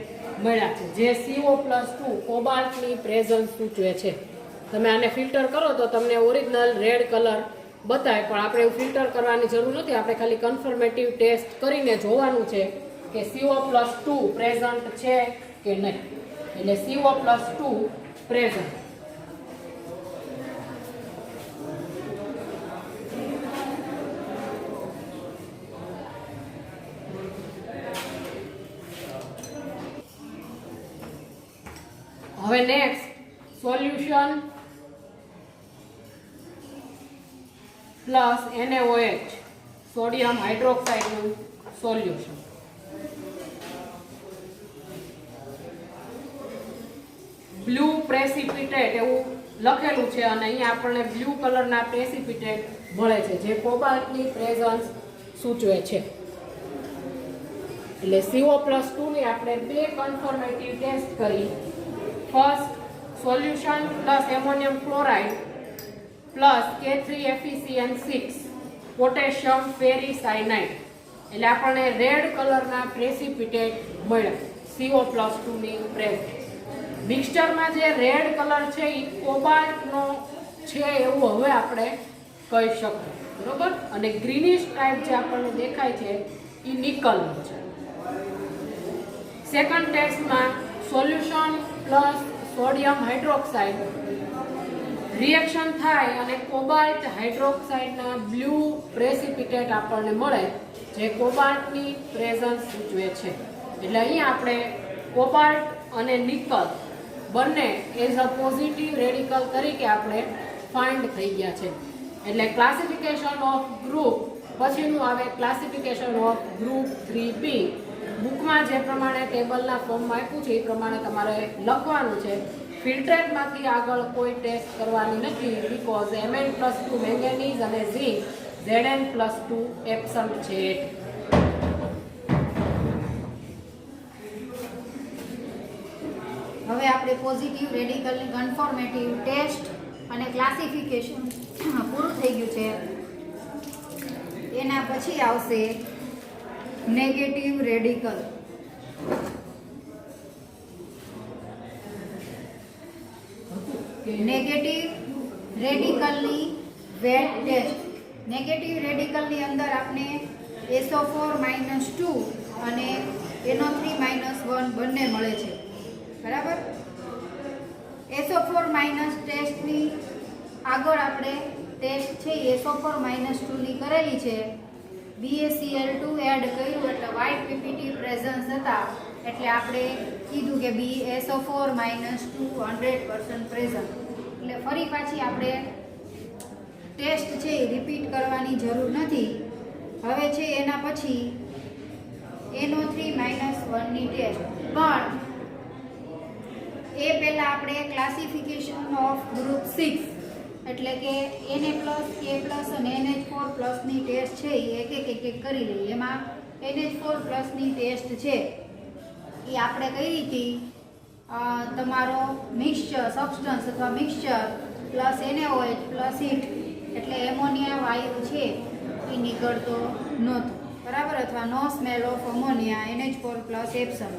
મળ્યા છે, જે CO+2 કોબાલ્ટની પ્રેઝન્સ સૂચવે છે. તમે આને ફિલ્ટર કરો તો તમને ઓરિજિનલ રેડ કલર બતાવે, પણ આપણે એવું ફિલ્ટર કરવાની જરૂર નથી. આપણે ખાલી કન્ફર્મેટિવ ટેસ્ટ કરીને જોવાનું છે કે CO+2 પ્રેઝન્ટ છે કે નહીં. એટલે CO+2 પ્રેઝન્ટ. હવે next solution plus NaOH sodium હાઇડ્રોક્સાઇડનું સોલ્યુશન. બ્લુ પ્રેસિપિટેટ એવું લખેલું છે અને અહીંયા આપણને બ્લુ કલરના પ્રેસિપિટેટ મળે છે, જે કોબાલ્ટની પ્રેઝન્સ સૂચવે છે. એટલે CO+2 ની આપણે બે કન્ફર્મેટિવ ટેસ્ટ કરી. First solution plus ammonium chloride plus K3FeCN6 potassium ferricyanide. એટલે આપણને રેડ કલરના પ્રેસિપિટેટ મળ્યા CO+2 ની પ્રેઝન્સ. મિક્સચરમાં જે રેડ કલર છે એ કોબાલ્ટનો છે એવું હવે આપણે કહી શકીએ, બરોબર. અને ગ્રીનિશ ટાઈપ જે આપણને દેખાય છે એ નિકલનો છે. સેકન્ડ ટેસ્ટમાં solution plus sodium hydroxide reaction થાય અને કોબાલ્ટ હાઇડ્રોક્સાઇડના બ્લુ પ્રેસિપિટેટ આપણને મળે, જે કોબાલ્ટની પ્રેઝન્સ સૂચવે છે. એટલે અહીંયા આપણે કોબાલ્ટ અને નિકલ બંને એઝ અ પોઝિટિવ રેડિકલ તરીકે આપણે ફાઇન્ડ થઈ ગયા છે. એટલે ક્લાસિફિકેશન ઓફ ગ્રુપ પછીનું આવે ક્લાસિફિકેશન ઓફ ગ્રુપ 3B. બુકમાં જે પ્રમાણે ટેબલના ફોર્મમાં આપ્યું છે એ પ્રમાણે તમારે લખવાનું છે. ફિલ્ટરેટમાંથી આગળ કોઈ ટેસ્ટ કરવાની નથી, બીકોઝ Mn+2 મેંગેનીઝ અને ઝીંક Zn+2 એબ્સન્ટ છે. હવે આપણે પોઝિટિવ રેડિકલની કન્ફર્મેટિવ ટેસ્ટ અને ક્લાસિફિકેશન પૂરું થઈ ગયું છે. એના પછી આવશે નેગેટિવ રેડિકલ. નેગેટિવ રેડિકલની વેટ ટેસ્ટ. નેગેટિવ રેડિકલની અંદર આપણે SO4-2 અને NO3-1 બંને મળે છે, બરાબર. SO4- ટેસ્ટની આગળ આપણે ટેસ્ટ છે SO4-2 ની કરેલી છે. BaCl2 એડ કર્યું એટલે વ્હાઇટ પીપીટી પ્રેઝન્સ હતા, એટલે આપણે કીધું કે SO4-2 100% પ્રેઝન્ટ. એટલે ફરી પાછી આપણે ટેસ્ટ છે એ રિપીટ કરવાની જરૂર નથી. હવે છે એના પછી NO3-1 ની ટેસ્ટ. પણ એ પહેલાં આપણે ક્લાસિફિકેશન ઓફ ગ્રુપ 6 એટલે કે Na+, K+ અને NH4+ ની ટેસ્ટ છે એ એક કરી લઈએ. એમાં NH4+ ની ટેસ્ટ છે એ આપણે કરી હતી તમારો મિક્સચર સબસ્ટન્સ અથવા mixture plus NaOH plus heat એટલે એમોનિયા વાયુ છે એ નીકળતો નહોતો, બરાબર, અથવા no smell of ammonia NH4 plus absent.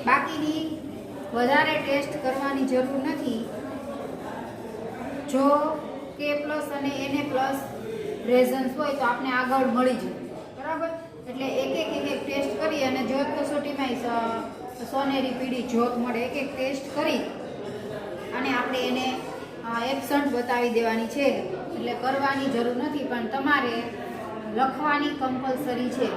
બાકીની વધારે ટેસ્ટ કરવાની જરૂર નથી. જો K પ્લસ અને Na પ્લસ પ્રેઝન્સ હોય તો આપણે આગળ મળી જાય, બરાબર. એટલે એક એક ટેસ્ટ કરી અને જ્યોત કસોટીમાં સોનેરી પીળી જ્યોત મળે, એક ટેસ્ટ કરી અને આપણે એને એબસન્ટ બતાવી દેવાની છે. એટલે કરવાની જરૂર નથી, પણ તમારે લખવાની કમ્પલસરી છે.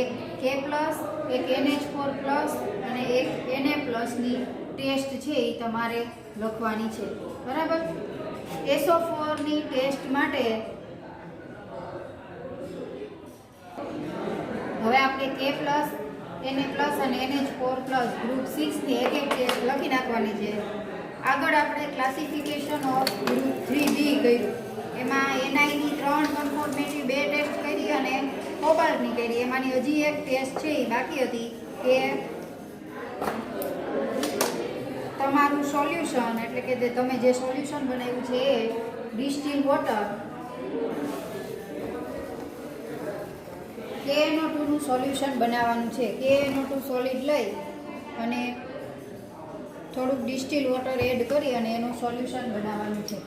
એક K પ્લસ, એક NH4 પ્લસ અને એક Na પ્લસની ટેસ્ટ છે એ તમારે લખવાની છે, બરાબર. SO4ની ટેસ્ટ માટે હવે આપણે K પ્લસ, Na પ્લસ અને NH4 પ્લસ ગ્રુપ 6ની એક ટેસ્ટ લખી નાખવાની છે. આગળ આપણે ક્લાસિફિકેશન ઓફ ગ્રુપ 3B કર્યું. એમાં Niની 3 કન્ફોર્મેટિવ 2 ટેસ્ટ કરી અને કોબાલ્ટની કરી. એમાંની હજી એક ટેસ્ટ છે એ બાકી હતી કે તમારું સોલ્યુશન, એટલે કે તમે જે સોલ્યુશન બનાવ્યું છે એ ડિસ્ટિલ વોટર KNO2 નું સોલ્યુશન બનાવવાનું છે. KNO2 સોલિડ લઈ અને થોડુંક ડિસ્ટિલ વોટર એડ કરી અને એનું સોલ્યુશન બનાવવાનું છે,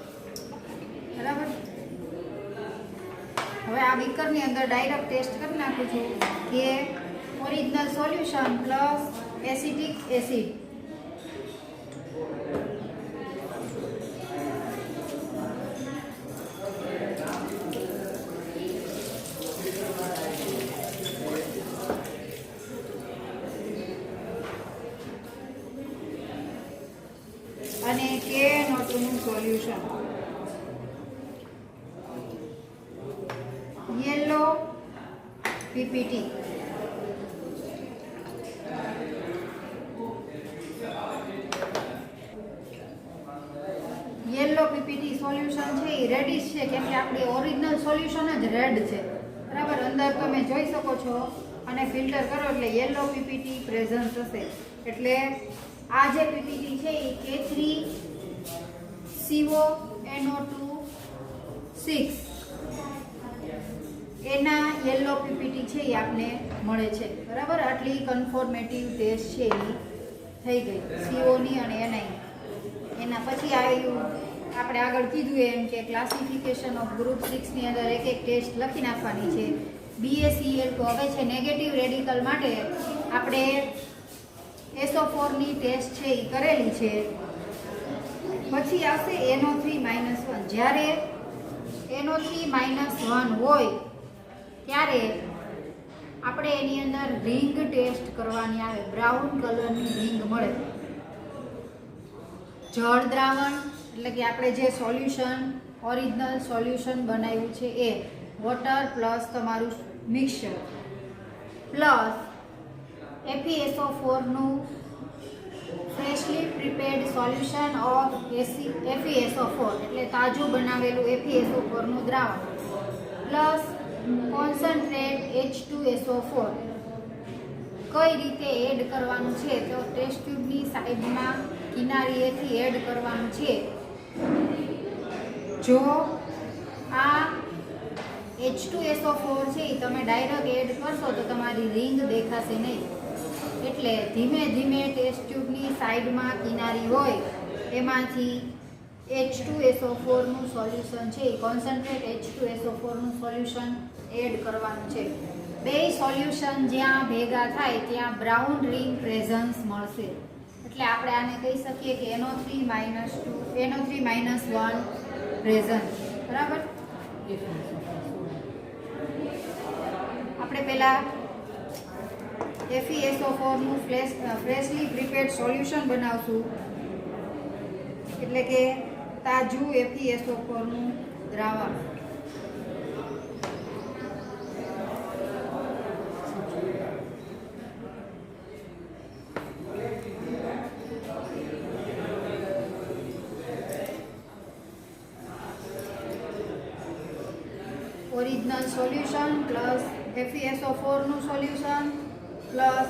બરાબર. હવે આ બીકરની અંદર ડાયરેક્ટ ટેસ્ટ કરી નાખું છું કે original solution plus acetic acid. અને KNO2 નું solution yellow PPT. Yellow PPT solution છે એ રેડિશ છે, કેમ કે આપણી ઓરિજિનલ સોલ્યુશન જ રેડ છે, બરાબર. અંદર તમે જોઈ શકો છો અને ફિલ્ટર કરો એટલે યલો PPT પ્રેઝન્ટ હશે. એટલે આ જે PPT છે એ K3CONO2 6 એના યલો PPT છે એ આપને મળે છે, બરાબર. આટલી કન્ફોર્મેટિવ ટેસ્ટ છે એ થઈ ગઈ CO ની અને NI. એના પછી આવ્યું આપણે આગળ કીધું એમ કે ક્લાસિફિકેશન ઓફ ગ્રુપ 6 ની અંદર એક ટેસ્ટ લખી નાખવાની છે. BaCl2 હવે છે નેગેટિવ રેડિકલ માટે આપણે SO4 ની ટેસ્ટ છે એ કરેલી છે. પછી આવશે NO3 -1. જ્યારે NO3 -1 હોય ત્યારે આપણે એની અંદર રિંગ ટેસ્ટ કરવાની આવે. બ્રાઉન કલરની રિંગ મળે. જળ દ્રાવણ એટલે કે આપણે જે સોલ્યુશન ઓરિજિનલ સોલ્યુશન બનાવ્યું છે એ વોટર પ્લસ તમારું મિક્સચર પ્લસ FeSO4 નું ફ્રેશલી પ્રિપેર્ડ સોલ્યુશન ઓફ FeSO4 એટલે તાજું બનાવેલું FeSO4 નું દ્રાવણ પ્લસ કોન્સન્ટ્રેટ H2SO4. કઈ રીતે એડ કરવાનું છે તો ટેસ્ટ ટ્યુબની સાઈડમાં કિનારીએથી એડ કરવાનું છે. જો આ H2SO4 છે એ તમે ડાયરેક્ટ એડ કરશો તો તમારી રિંગ દેખાશે નહીં. એટલે ધીમે ધીમે ટેસ્ટ ટ્યુબની સાઈડમાં કિનારી હોય એમાંથી H2SO4 નું સોલ્યુશન છે એ કોન્સન્ટ્રેટ H2SO4 નું સોલ્યુશન એડ કરવાનું છે. બે સોલ્યુશન જ્યાં ભેગા થાય ત્યાં બ્રાઉન રિંગ પ્રેઝન્સ મળશે. એટલે આપણે આને કહી શકીએ કે NO3 -1 પ્રેઝન્ટ, બરાબર. આપણે પહેલા FeSO4 નું ફ્રેશલી પ્રિપેર્ડ સોલ્યુશન બનાવશું, એટલે કે તાજું FeSO4 નું દ્રાવણ. ઓરિજિનલ સોલ્યુશન પ્લસ FeSO4 નું solution plus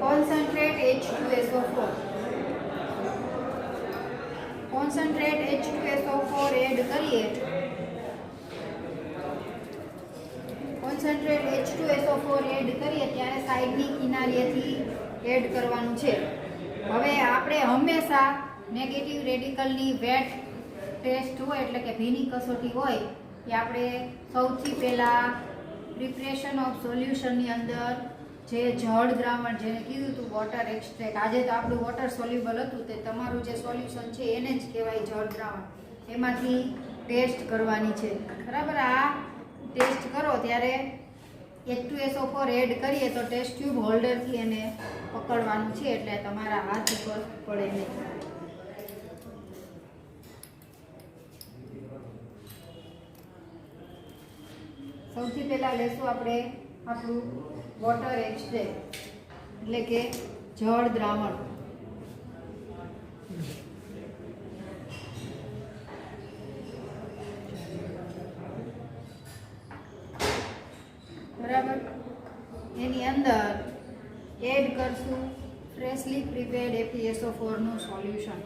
concentrate H2SO4. Concentrate H2SO4 add કરીએ. કોન્સન્ટ્રેટ H2SO4 એડ કરીએ ત્યારે સાઈડની કિનારીએથી એડ કરવાનું છે. હવે આપણે હંમેશા નેગેટિવ રેડિકલની વેટ ટેસ્ટ હોય એટલે કે ભીની કસોટી હોય કે આપણે સૌથી પહેલાં પ્રિપરેશન ઓફ સોલ્યુશનની અંદર જે જળ દ્રાવણ જેને કીધું હતું વોટર એક્સ્ટ્રેક્ટ, આજે તો આપણું વોટર સોલ્યુબલ હતું તે તમારું જે સોલ્યુશન છે એને જ કહેવાય જળ દ્રાવણ, એમાંથી ટેસ્ટ કરવાની છે. બરાબર, આ ટેસ્ટ કરો ત્યારે H2SO4 એડ કરીએ તો ટેસ્ટ ટ્યુબ હોલ્ડરથી એને પકડવાનું છે એટલે તમારા હાથ ઉપર પડે નહીં. સૌથી પહેલાં લેશું આપણે આપણું વોટર એક્સ્ટ્રેક્ટ એટલે કે જળ દ્રાવણ. બરાબર, એની અંદર એડ કરશું ફ્રેશલી પ્રિપેર્ડ FeSO4 નું સોલ્યુશન.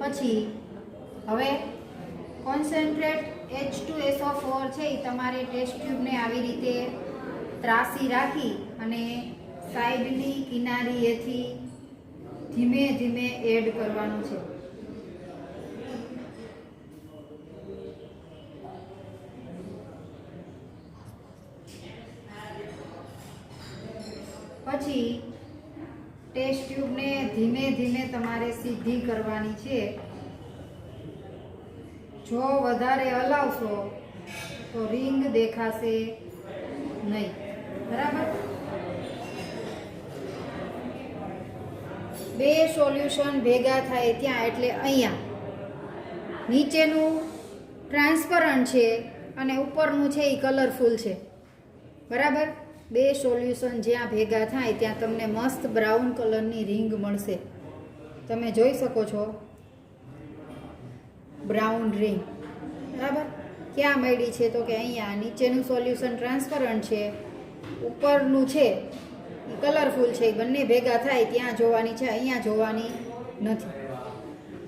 પછી હવે કોન્સન્ટ્રેટ H2SO4 છે એ તમારે ટેસ્ટ ટ્યુબને આવી રીતે ત્રાસી રાખી અને સાઈડની કિનારીએથી ધીમે ધીમે એડ કરવાનું છે. પછી ટેસ્ટ ટ્યુબને ધીમે ધીમે તમારે સીધી કરવાની છે. જો વધારે હલાવશો તો રિંગ દેખાશે નહીં. બરાબર, બે સોલ્યુશન ભેગા થાય ત્યાં એટલે અહીંયા નીચેનું ટ્રાન્સપરન્ટ છે અને ઉપરનું છે એ કલરફુલ છે. બરાબર, બે સોલ્યુશન જ્યાં ભેગા થાય ત્યાં તમને મસ્ત બ્રાઉન કલરની રિંગ મળશે. તમે જોઈ શકો છો બ્રાઉન રિંગ. બરાબર, ક્યાં મળી છે તો કે અહીંયા નીચેનું સોલ્યુશન ટ્રાન્સપરન્ટ છે, ઉપરનું છે એ કલરફુલ છે. એ બંને ભેગા થાય ત્યાં જોવાની છે, અહીંયા જોવાની નથી.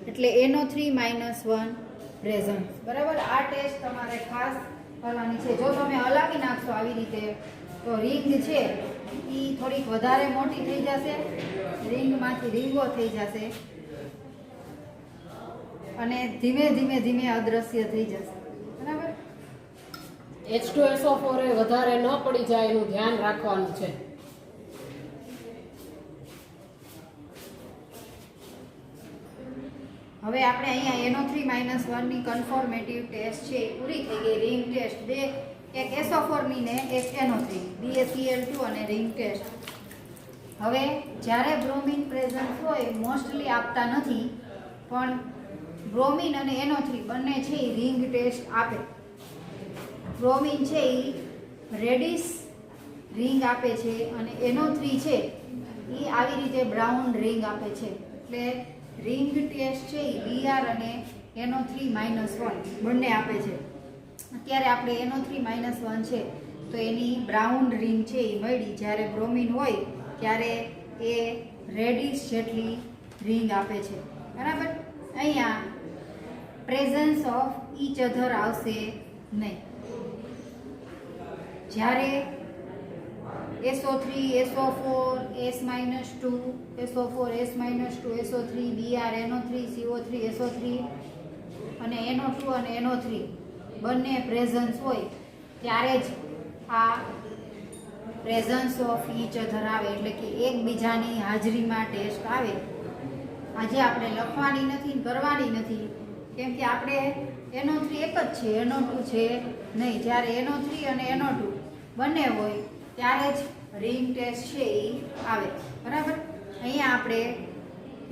એટલે NO3-1 પ્રેઝન્ટ. બરાબર, આ ટેસ્ટ તમારે ખાસ કરવાની છે. જો તમે હલાવી નાખશો આવી રીતે તો રિંગ છે એ થોડીક વધારે મોટી થઈ જશે, રિંગમાંથી રીંગો થઈ જશે અને ધીમે ધીમે ધીમે અદ્રશ્ય થઈ જશે. બરાબર, H2SO4 એ વધારે ન પડી જાય એનું ધ્યાન રાખવાનું છે. હવે આપણે અહીંયા NO3-1 ની કન્ફોર્મેટિવ ટેસ્ટ છે એ પૂરી થઈ ગઈ. રિંગ ટેસ્ટ બે, એક SO4 ની ને એક NO3, BaCl2 અને રિંગ ટેસ્ટ. હવે જ્યારે બ્રોમિન પ્રેઝન્ટ હોય મોસ્ટલી આપતા નથી, પણ બ્રોમિન અને NO3 બંને છે એ રિંગ ટેસ્ટ આપે. બ્રોમિન છે એ રેડિશ રિંગ આપે છે અને NO3 છે એ આવી રીતે બ્રાઉન રિંગ આપે છે. એટલે રિંગ ટેસ્ટ છે એ Br અને NO3-1 બંને આપે છે. અત્યારે આપણે NO3-1 છે તો એની બ્રાઉન રિંગ છે એ મળી. જ્યારે બ્રોમિન હોય ત્યારે એ રેડિશ જેટલી રિંગ આપે છે. બરાબર, અહીંયા પ્રેઝન્સ ઓફ ઈચ અધર આવશે નહીં. જ્યારે SO3, SO4, S-2, SO4, S-2, SO3, Br, NO3, CO3, SO3 અને NO2 અને NO3 બંને પ્રેઝન્સ હોય ત્યારે જ આ પ્રેઝન્સ ઓફ ઈચ અધર આવે, એટલે કે એકબીજાની હાજરીમાં ટેસ્ટ આવે. આજે આપણે લખવાની નથી, કરવાની નથી, કેમ કે આપણે NO3 એક જ છે, NO2 છે નહીં. જ્યારે NO3 અને NO2 બંને હોય ત્યારે જ રિંગ ટેસ્ટ છે એ આવે. બરાબર, અહીંયા આપણે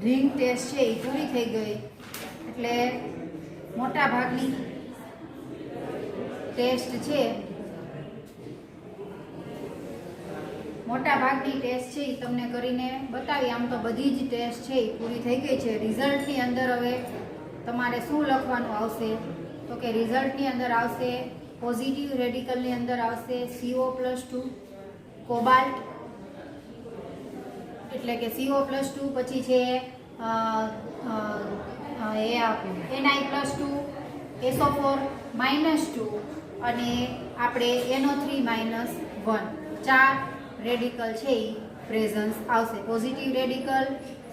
રિંગ ટેસ્ટ છે એ પૂરી થઈ ગઈ. એટલે મોટા ભાગની ટેસ્ટ છે એ તમને કરીને બતાવી. આમ તો બધી જ ટેસ્ટ છે એ પૂરી થઈ ગઈ છે. રિઝલ્ટની અંદર હવે તમારે શું લખવાનું આવશે તો કે રિઝલ્ટની અંદર આવશે પોઝિટિવ રેડિકલની અંદર આવશે CO+2 કોબાલ્ટ એટલે કે CO+2 પછી છે Ni+2 SO4 -2 અને આપણે NO3 -1 ચાર રેડિકલ છે એ પ્રેઝન્સ આવશે. પોઝિટિવ રેડિકલ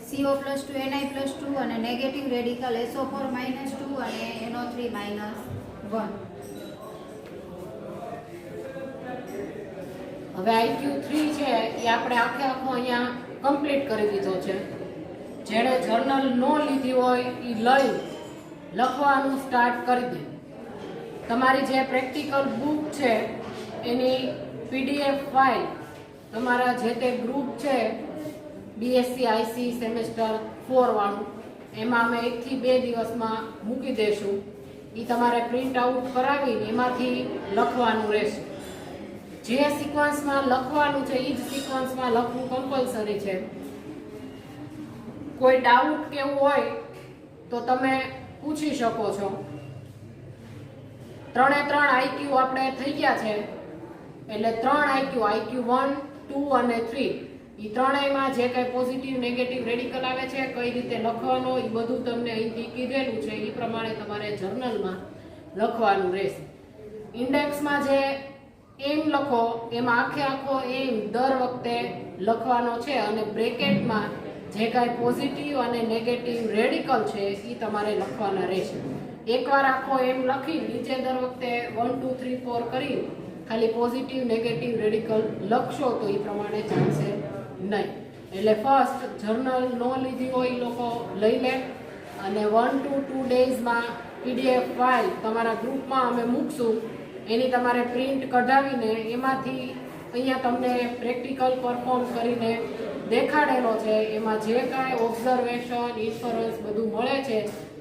CO+2 Ni+2 અને નેગેટિવ રેડિકલ SO4 -2 અને NO3 -1. હવે IQ3 છે એ આપણે આખે આખો અહીંયા કમ્પ્લીટ કરી દીધો છે. જેણે જર્નલ ન લીધી હોય એ લઈ લખવાનું સ્ટાર્ટ કરી દે. તમારી જે પ્રેક્ટિકલ બુક છે એની PDF ફાઇલ તમારા જે તે ગ્રુપ છે BSc IC સેમેસ્ટર 4 વાળું એમાં અમે 1 થી 2 દિવસમાં મૂકી દેશું. એ તમારે પ્રિન્ટ આઉટ કરાવીને એમાંથી લખવાનું રહેશે. જે સિક્વન્સમાં લખવાનું છે એ જ સિક્વન્સમાં લખવું કમ્પલસરી છે. કોઈ ડાઉટ કેવું હોય તો તમે પૂછી શકો છો. 3 IQ આપણે થઈ ગયા છે એટલે 3 IQ 1, 2 અને 3 એ ત્રણેયમાં જે કંઈ પોઝિટિવ નેગેટિવ રેડિકલ આવે છે કઈ રીતે લખવાનો એ બધું તમને અહીંથી કીધેલું છે. એ પ્રમાણે તમારે જર્નલમાં લખવાનું રહેશે. ઇન્ડેક્સમાં જે એમ લખો એમાં આખે આખો એમ દર વખતે લખવાનો છે અને બ્રેકેટમાં જે કાંઈ પોઝિટિવ અને નેગેટિવ રેડિકલ છે એ તમારે લખવાના રહેશે. એકવાર આખો એમ લખી નીચે દર વખતે 1, 2, 3, 4 કરી ખાલી પોઝિટિવ નેગેટિવ રેડિકલ લખશો તો એ પ્રમાણે ચાલશે નહીં. એટલે ફર્સ્ટ જર્નલ ન લીધી હોય એ લોકો લઈ લે અને 1 to 2 ડેઝમાં PDF ફાઇલ તમારા ગ્રુપમાં અમે મૂકશું. એની તમારે પ્રિન્ટ કઢાવીને એમાંથી અહીંયા તમને પ્રેક્ટિકલ પરફોર્મ કરીને દેખાડેલો છે. એમાં જે કાંઈ ઓબ્ઝર્વેશન ઇન્ફરન્સ બધું મળે છે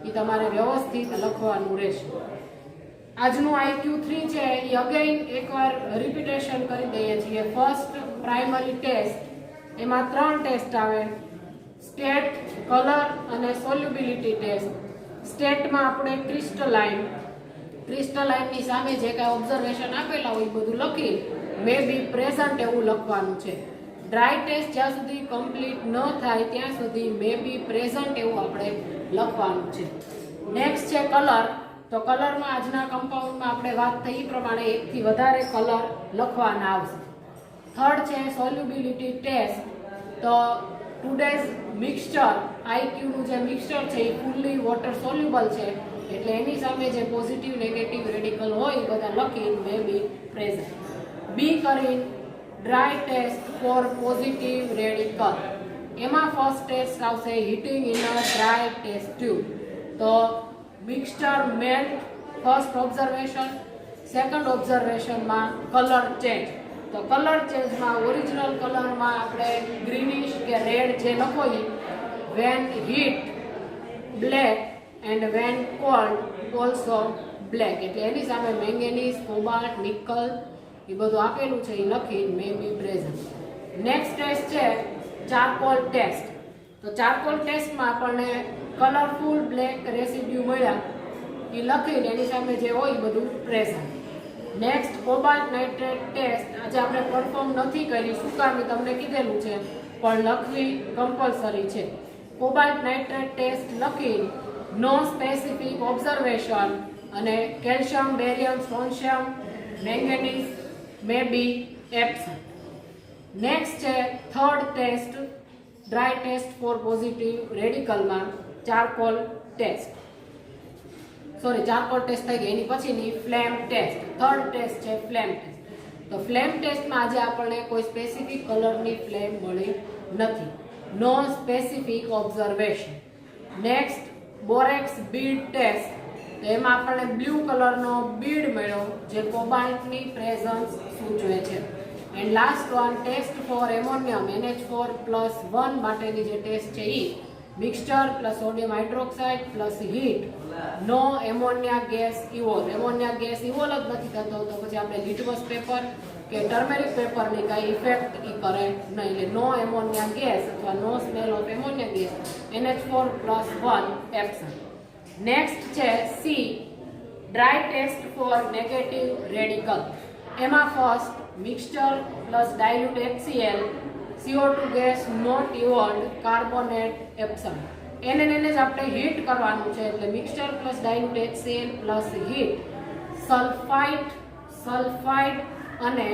એ તમારે વ્યવસ્થિત લખવાનું રહેશે. આજનું IQ3 છે એ અગેન એકવાર રિપીટેશન કરી દઈએ છીએ. ફર્સ્ટ પ્રાઇમરી ટેસ્ટ એમાં 3 ટેસ્ટ આવે: સ્ટેટ, કલર અને સોલ્યુબિલિટી ટેસ્ટ. સ્ટેટમાં આપણે ક્રિસ્ટલાઇનની સામે જે કાંઈ ઓબ્ઝર્વેશન આપેલા હોય એ બધું લખી મે બી પ્રેઝન્ટ એવું લખવાનું છે. ડ્રાય ટેસ્ટ જ્યાં સુધી કમ્પ્લીટ ન થાય ત્યાં સુધી મે બી પ્રેઝન્ટ એવું આપણે લખવાનું છે. નેક્સ્ટ છે કલર. તો કલરમાં આજના કમ્પાઉન્ડમાં આપણે વાત થઈ પ્રમાણે 1 થી વધારે કલર લખવાના આવશે. થર્ડ છે સોલ્યુબિલિટી ટેસ્ટ. તો ટુડેઝ મિક્સચર IQનું જે મિક્સચર છે એ ફૂલ્લી વોટર સોલ્યુબલ છે એટલે એની સામે જે પોઝિટિવ નેગેટિવ રેડિકલ હોય એ બધા લખી મે બી પ્રેઝન્ટ. બી કરીને dry test for positive radical. એમાં ફર્સ્ટ ટેસ્ટ આવશે heating in a dry test tube. તો mixture melt first observation. Second ઓબ્ઝર્વેશનમાં કલર ચેન્જ. તો કલર ચેન્જમાં ઓરિજિનલ કલરમાં આપણે ગ્રીનિશ કે રેડ જે લખો when heat black and when cold also black. એટલે એની સામે મેંગેનીઝ, કોબાલ્ટ, નિકલ એ બધું આપેલું છે એ લખી મે બી પ્રેઝન્ટ. નેક્સ્ટ ટેસ્ટ છે ચારકોલ ટેસ્ટ. તો ચારકોલ ટેસ્ટમાં આપણને કલરફુલ બ્લેક રેસિડ્યુ મળ્યા એ લખીને એની સામે જે હોય એ બધું present. Next cobalt nitrate test. આજે આપણે પરફોર્મ નથી કરી, શું કામ એ તમને કીધેલું છે પણ લખવી કમ્પલસરી છે. કોબાલ્ટ નાઇટ્રેટ ટેસ્ટ લખી નો સ્પેસિફિક ઓબ્ઝર્વેશન અને calcium, barium, strontium, manganese may be absent. Next છે third test dry test for positive રેડિકલમાં ચારકોલ ટેસ્ટ. ચારકોલ ટેસ્ટ થઈ ગઈ. એની પછીની ફ્લેમ ટેસ્ટ. થર્ડ ટેસ્ટ છે ફ્લેમ ટેસ્ટ. તો ફ્લેમ ટેસ્ટમાં આજે આપણને કોઈ સ્પેસિફિક કલરની ફ્લેમ મળી નથી. No specific observation. Next borax bead test. તો એમાં આપણને બ્લુ કલરનો બીડ મળ્યો જે કોબાલ્ટની પ્રેઝન્સ સૂચવે છે. And last one test for ammonium NH4+1 માટેની જે ટેસ્ટ છે એ mixture plus sodium hydroxide plus heat no ammonia gas evolve. Ammonia gas evolve જ નથી થતો તો પછી આપણે લિટમસ પેપર કે ટર્મેરિક પેપરની કાંઈ ઇફેક્ટ એ કરે નહીં. એટલે નો એમોનિયા ગેસ અથવા no smell of ammonia gas NH4+1 absent. Next છે C, dry test for negative radical. એમાં first mixture plus dilute HCl, CO2 gas not evolved, carbonate absent. એને જ આપણે હીટ કરવાનું છે, એટલે mixture plus dilute HCl plus heat sulphide અને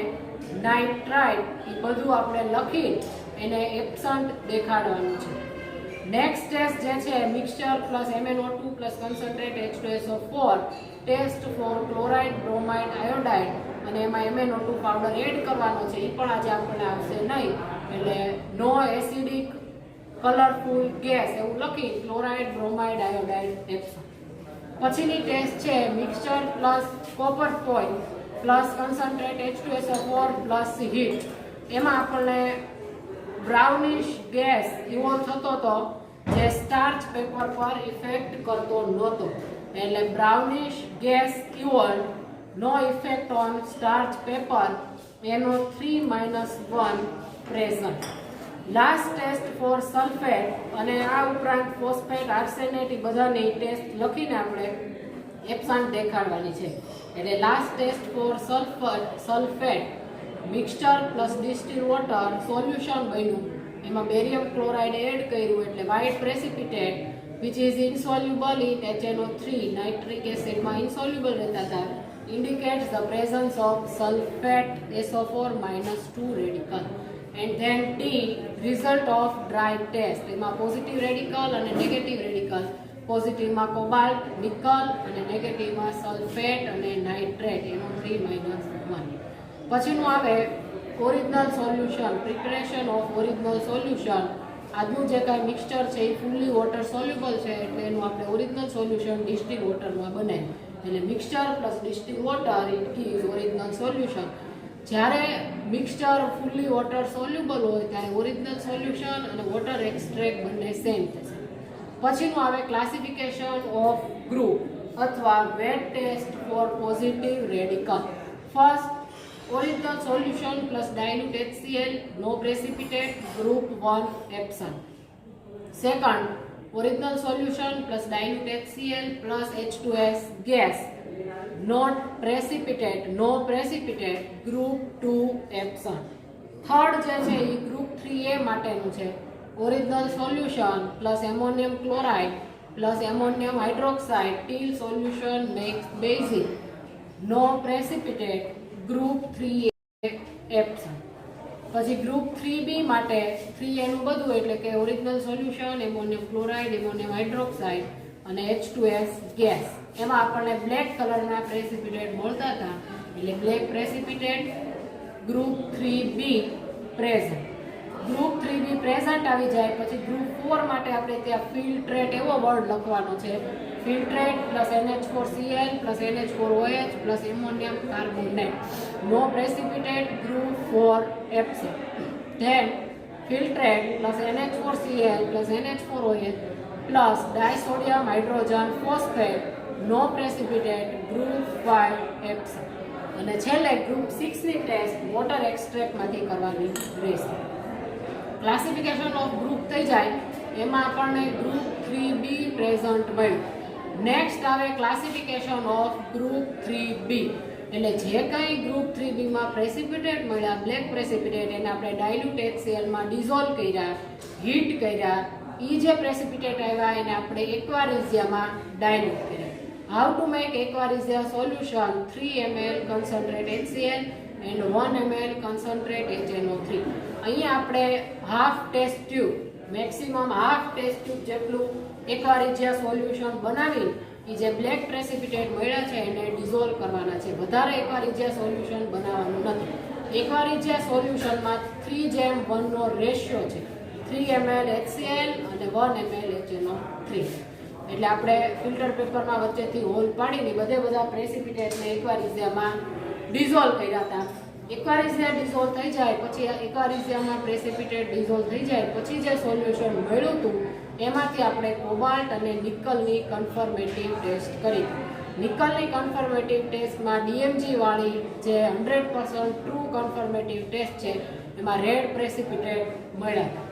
nitrite એ બધું આપણે લખી એને એબ્સન્ટ દેખાડવાનું છે. નેક્સ્ટ ટેસ્ટ જે છે mixture plus MnO2 plus concentrate H2SO4 test for chloride, bromide, iodide અને એમાં MnO2 પાવડર એડ કરવાનો છે. એ પણ આજે આપણને આવશે નહીં, એટલે નો એસિડિક કલરફુલ ગેસ એવું લખી ક્લોરાઇડ, બ્રોમાઇડ, આયોડાઇડ એપ્સમ. પછીની ટેસ્ટ છે mixture plus copper coil plus concentrate H2SO4 plus heat. એમાં આપણને બ્રાઉનિશ ગેસ ઇવોલ્વ થતો હતો જે સ્ટાર્ચ પેપર પર ઇફેક્ટ કરતો નહોતો, એટલે brownish gas evolve, no effect on starch paper, NO3-1 present. Last test for sulphate અને આ ઉપરાંત ફોસ્ફેટ, આર્સેનેટ એ બધાની ટેસ્ટ લખીને આપણે એબ્સન્ટ દેખાડવાની છે. એટલે last test for sulphate mixture plus distil water solution બન્યું, એમાં બેરિયમ ક્લોરાઇડ એડ કર્યું એટલે white precipitate which is insoluble in HNO3, nitric એસિડમાં ઇન્સોલ્યુબલ રહેતા હતા, indicates the presence of sulfate SO4-2 radical. And then D, result of dry test. એમાં positive radical અને negative radical. પોઝિટિવમાં કોબાલ્ટ, નિકલ અને નેગેટિવમાં સલ્ફેટ અને નાઇટ્રેટ, NO3-1. પછીનું આવે original solution, preparation of original solution. આજનું જે કાંઈ મિક્સચર છે એ ફૂલ્લી વોટર સોલ્યુબલ છે, એટલે એનું આપણે ઓરિજિનલ સોલ્યુશન ડિસ્ટિલ વોટરમાં બનાવીએ. એટલે mixture plus distil water it is original solution. જ્યારે મિક્સચર ફૂલ્લી વોટર સોલ્યુબલ હોય ત્યારે ઓરિજિનલ સોલ્યુશન અને વોટર એક્સ્ટ્રેક્ટ બંને સેમ થશે. પછીનું આવે ક્લાસિફિકેશન ઓફ ગ્રુપ અથવા wet test for positive radical. First, original solution plus dilute HCl, no precipitate, group 1 absent. Second, original solution plus dilute HCl plus H2S gas, not precipitate, no precipitate, group 2 absent. Third જે છે એ group 3A માટેનું છે, original solution plus ammonium chloride plus ammonium hydroxide till solution makes basic, no precipitate, group 3A absent. પછી group 3B માટે 3A નું બધું એટલે કે original solution, ammonium chloride, ammonium hydroxide અને H2S ગેસ. એમાં આપણને બ્લેક કલરના પ્રેસિપિટેટ મળતા હતા, એટલે black precipitate, group 3B present. Group 3B present આવી જાય પછી ગ્રુપ 4 માટે આપણે ત્યાં ફિલ્ટ્રેટ એવો વર્ડ લખવાનો છે, filtrate plus NH4Cl plus NH4OH plus ammonium carbonate, no precipitate, group 4 absent. Then filtrate plus NH4Cl plus NH4OH plus disodium hydrogen phosphate, no precipitate, group 5 absent. અને છેલ્લે ગ્રુપ 6 ની ટેસ્ટ વોટર એક્સ્ટ્રેક્ટમાંથી કરવાની રહેશે. ક્લાસિફિકેશન ઓફ ગ્રુપ થઈ જાય એમાં આપણને group 3B present મળ્યું. નેક્સ્ટ આવે ક્લાસિફિકેશન ઓફ ગ્રુપ 3B, એટલે જે કંઈ ગ્રુપ 3B માં પ્રેસિપિટેટ મળ્યા, બ્લેક પ્રેસિપિટેટ, એને આપણે ડાયલ્યુટ HCl માં ડિઝોલ્વ કર્યા, હીટ કર્યા, એ જે પ્રેસિપિટેટ આવ્યા એને આપણે એક્વારિઝિયામાં ડાયલ્યુટ કર્યા. How to make aqua regia solution, 3 ml concentrate HCl and 1 ml concentrate HNO3. અહીંયા આપણે half test tube, maximum half test tube જેટલું એક્વારિઝિયા સોલ્યુશન બનાવી એ જે બ્લેક પ્રેસિપિટેટ મળ્યા છે એને ડિઝોલ્વ કરવાના છે. વધારે એક્વારિઝિયા સોલ્યુશન બનાવવાનું નથી. એક્વારિઝિયા સોલ્યુશનમાં 3:1 નો રેશિયો છે, 3 ml HCl અને 1 ml HNO3. એટલે આપણે ફિલ્ટર પેપરમાં વચ્ચેથી હોલ પાડીને બધા પ્રેસિપિટેટને એક્વારિઝિયામાં ડિઝોલ્વ કર્યા હતા. એક્વારિઝિયા ડિઝોલ્વ થઈ જાય પછી એક્વારિઝિયામાં પ્રેસિપિટેટ ડિઝોલ્વ થઈ જાય પછી જે સોલ્યુશન મળ્યું હતું એમાંથી આપણે કોબાલ્ટ અને નિકલની કન્ફર્મેટિવ ટેસ્ટ કરી. નિકલની કન્ફર્મેટિવ ટેસ્ટમાં DMG વાળી જે 100% ટ્રુ કન્ફર્મેટિવ ટેસ્ટ છે એમાં રેડ પ્રેસિપિટેટ મળ્યા.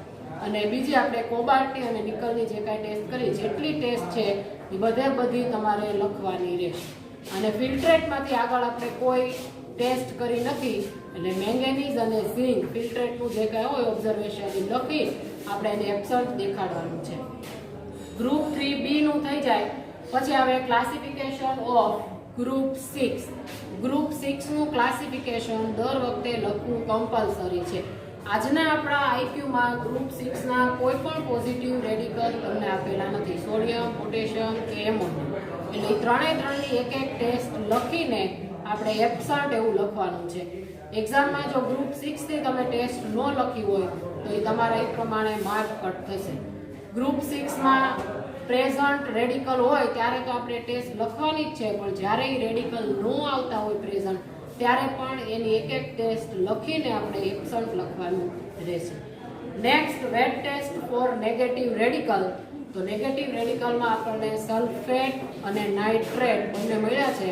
અને બીજી આપણે કોબાલ્ટની અને નિકલની જે કાંઈ ટેસ્ટ કરી, જેટલી ટેસ્ટ છે એ બધી તમારે લખવાની રહેશે. અને ફિલ્ટ્રેટમાંથી આગળ આપણે કોઈ ટેસ્ટ કરી નથી, એટલે મેંગેનીઝ અને ઝિંક ફિલ્ટ્રેટનું જે કાંઈ હોય ઓબ્ઝર્વેશન એ લખી આપણે એને એબ્સન્ટ દેખાડવાનું છે. ગ્રુપ 3B નું થઈ જાય પછી આવે ક્લાસિફિકેશન ઓફ ગ્રુપ 6. ગ્રુપ 6 નું ક્લાસિફિકેશન દર વખતે લખવું કમ્પલસરી છે. આજના આપણા આઈક્યુમાં ગ્રુપ 6 ના કોઈ પણ પોઝિટિવ રેડિકલ તમને આપેલા નથી, સોડિયમ, પોટેશિયમ કે એમોનિયમ. એટલે ત્રણેની એક ટેસ્ટ લખીને આપણે એબ્સન્ટ એવું લખવાનું છે. એક્ઝામમાં જો ગ્રુપ 6 થી તમે ટેસ્ટ ન લખી હોય તો એ તમારા એ પ્રમાણે માર્ક કટ થશે. ગ્રુપ 6 માં પ્રેઝન્ટ રેડિકલ હોય ત્યારે તો આપણે ટેસ્ટ લખવાની જ છે, પણ જ્યારે એ રેડિકલ ન આવતા હોય પ્રેઝન્ટ ત્યારે પણ એની એક ટેસ્ટ લખીને આપણે એબ્સન્ટ લખવાનું રહેશે. Next, wet test for negative radical. તો નેગેટિવ રેડિકલમાં આપણને સલ્ફેટ અને નાઇટ્રેટ બંને મળ્યા છે.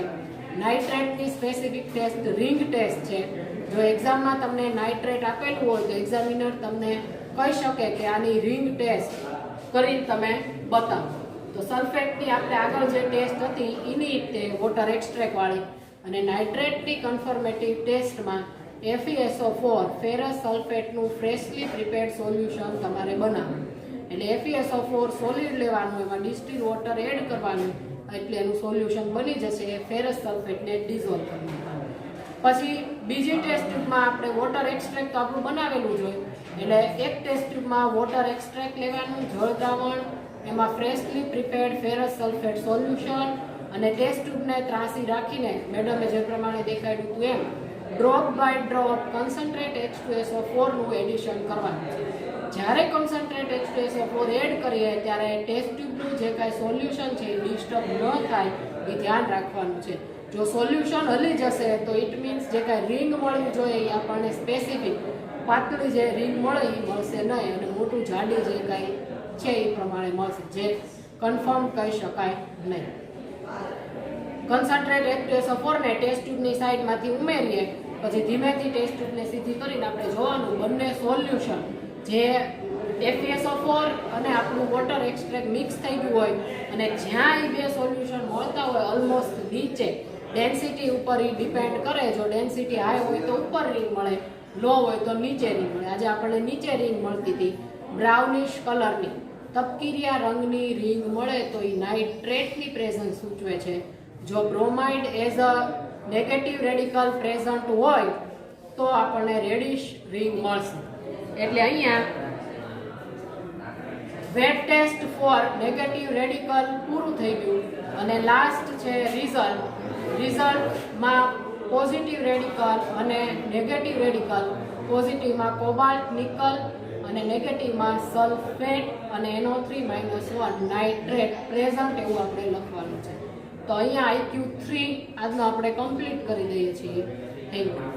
નાઇટ્રેટની સ્પેસિફિક ટેસ્ટ રિંગ ટેસ્ટ છે. જો એક્ઝામમાં તમને નાઇટ્રેટ આપેલું હોય તો એક્ઝામિનર તમને કહી શકે કે આની રિંગ ટેસ્ટ કરીને તમે બતાવો. તો સલ્ફેટની આપણે આગળ જે ટેસ્ટ હતી એની તે વોટર એક્સ્ટ્રેક્ટ વાળી, અને નાઇટ્રેટની કન્ફર્મેટિવ ટેસ્ટમાં FeSO4 ફેરસ સલ્ફેટનું ફ્રેશલી પ્રિપેર્ડ સોલ્યુશન તમારે બનાવવું. એટલે FeSO4 સોલિડ લેવાનું, એમાં ડિસ્ટિલ વોટર એડ કરવાનું, એટલે એનું સોલ્યુશન બની જશે. એ ફેરસ સલ્ફેટને ડિઝોલ્વ કરવાનું. પછી બીજી ટેસ્ટ ટ્યુબમાં આપણે વોટર એક્સ્ટ્રેક્ટ તો આપણું બનાવેલું જ હોય, એટલે એક ટેસ્ટ ટ્યુબમાં વોટર એક્સ્ટ્રેક્ટ લેવાનું, જળ દ્રાવણ, એમાં ફ્રેશલી પ્રિપેર્ડ ફેરસ સલ્ફેટ સોલ્યુશન, અને ટેસ્ટ ટ્યુબને ત્રાસી રાખીને મેડમે જે પ્રમાણે દેખાડ્યું હતું એમ ડ્રોપ બાય ડ્રોપ કન્સન્ટ્રેટ H2SO4 નું એડિશન કરવાનું છે. જ્યારે કન્સન્ટ્રેટ H2SO4 એડ કરીએ ત્યારે ટેસ્ટ ટ્યુબનું જે કાંઈ સોલ્યુશન છે એ ડિસ્ટર્બ ન થાય એ ધ્યાન રાખવાનું છે. જો સોલ્યુશન હલી જશે તો ઇટ મીન્સ જે કાંઈ રિંગ મળવી જોઈએ એ આપણને સ્પેસિફિક પાતળી જે રિંગ મળે એ મળશે નહીં, અને મોટું જાડી જે કાંઈ છે એ પ્રમાણે મળશે, જે કન્ફર્મ કહી શકાય નહીં. કન્સન્ટ્રેટ H2SO4 ને ટેસ્ટ ટ્યુબની સાઈડમાંથી ઉમેરીએ, પછી ધીમેથી ટેસ્ટ ટ્યુબને સીધી કરીને આપણે જોવાનું બંને સોલ્યુશન જે FeSO4 અને આપણું વોટર એક્સ્ટ્રેક્ટ મિક્સ થઈ ગયું હોય, અને જ્યાં એ બે સોલ્યુશન મળતા હોય ઓલમોસ્ટ નીચે, ડેન્સિટી ઉપર એ ડિપેન્ડ કરે. જો ડેન્સિટી હાઈ હોય તો ઉપર રિંગ મળે, લો હોય તો નીચે રિંગ મળે. આજે આપણને નીચે રિંગ મળતી હતી બ્રાઉનિશ કલરની તપકીરિયા રંગની રિંગ મળે તો એ નાઇટ્રેટની પ્રેઝન્સ સૂચવે છે. જો bromide as a negative radical present હોય તો આપણને રેડિશ રિંગ મળશે. એટલે અહીંયા wet test for negative radical પૂરું થઈ ગયું, અને લાસ્ટ છે રિઝલ્ટ. રિઝલ્ટમાં પોઝિટિવ રેડિકલ અને નેગેટિવ રેડિકલ, પોઝિટિવમાં કોબાલ્ટ નિકલ અને નેગેટિવમાં સલ્ફેટ અને NO3-1 નાઇટ્રેટ પ્રેઝન્ટ એવું આપણે લખવાનું છે. તો અહીંયા IQ3 આજનો આપણે કમ્પ્લીટ કરી દઈએ છીએ. Thank you.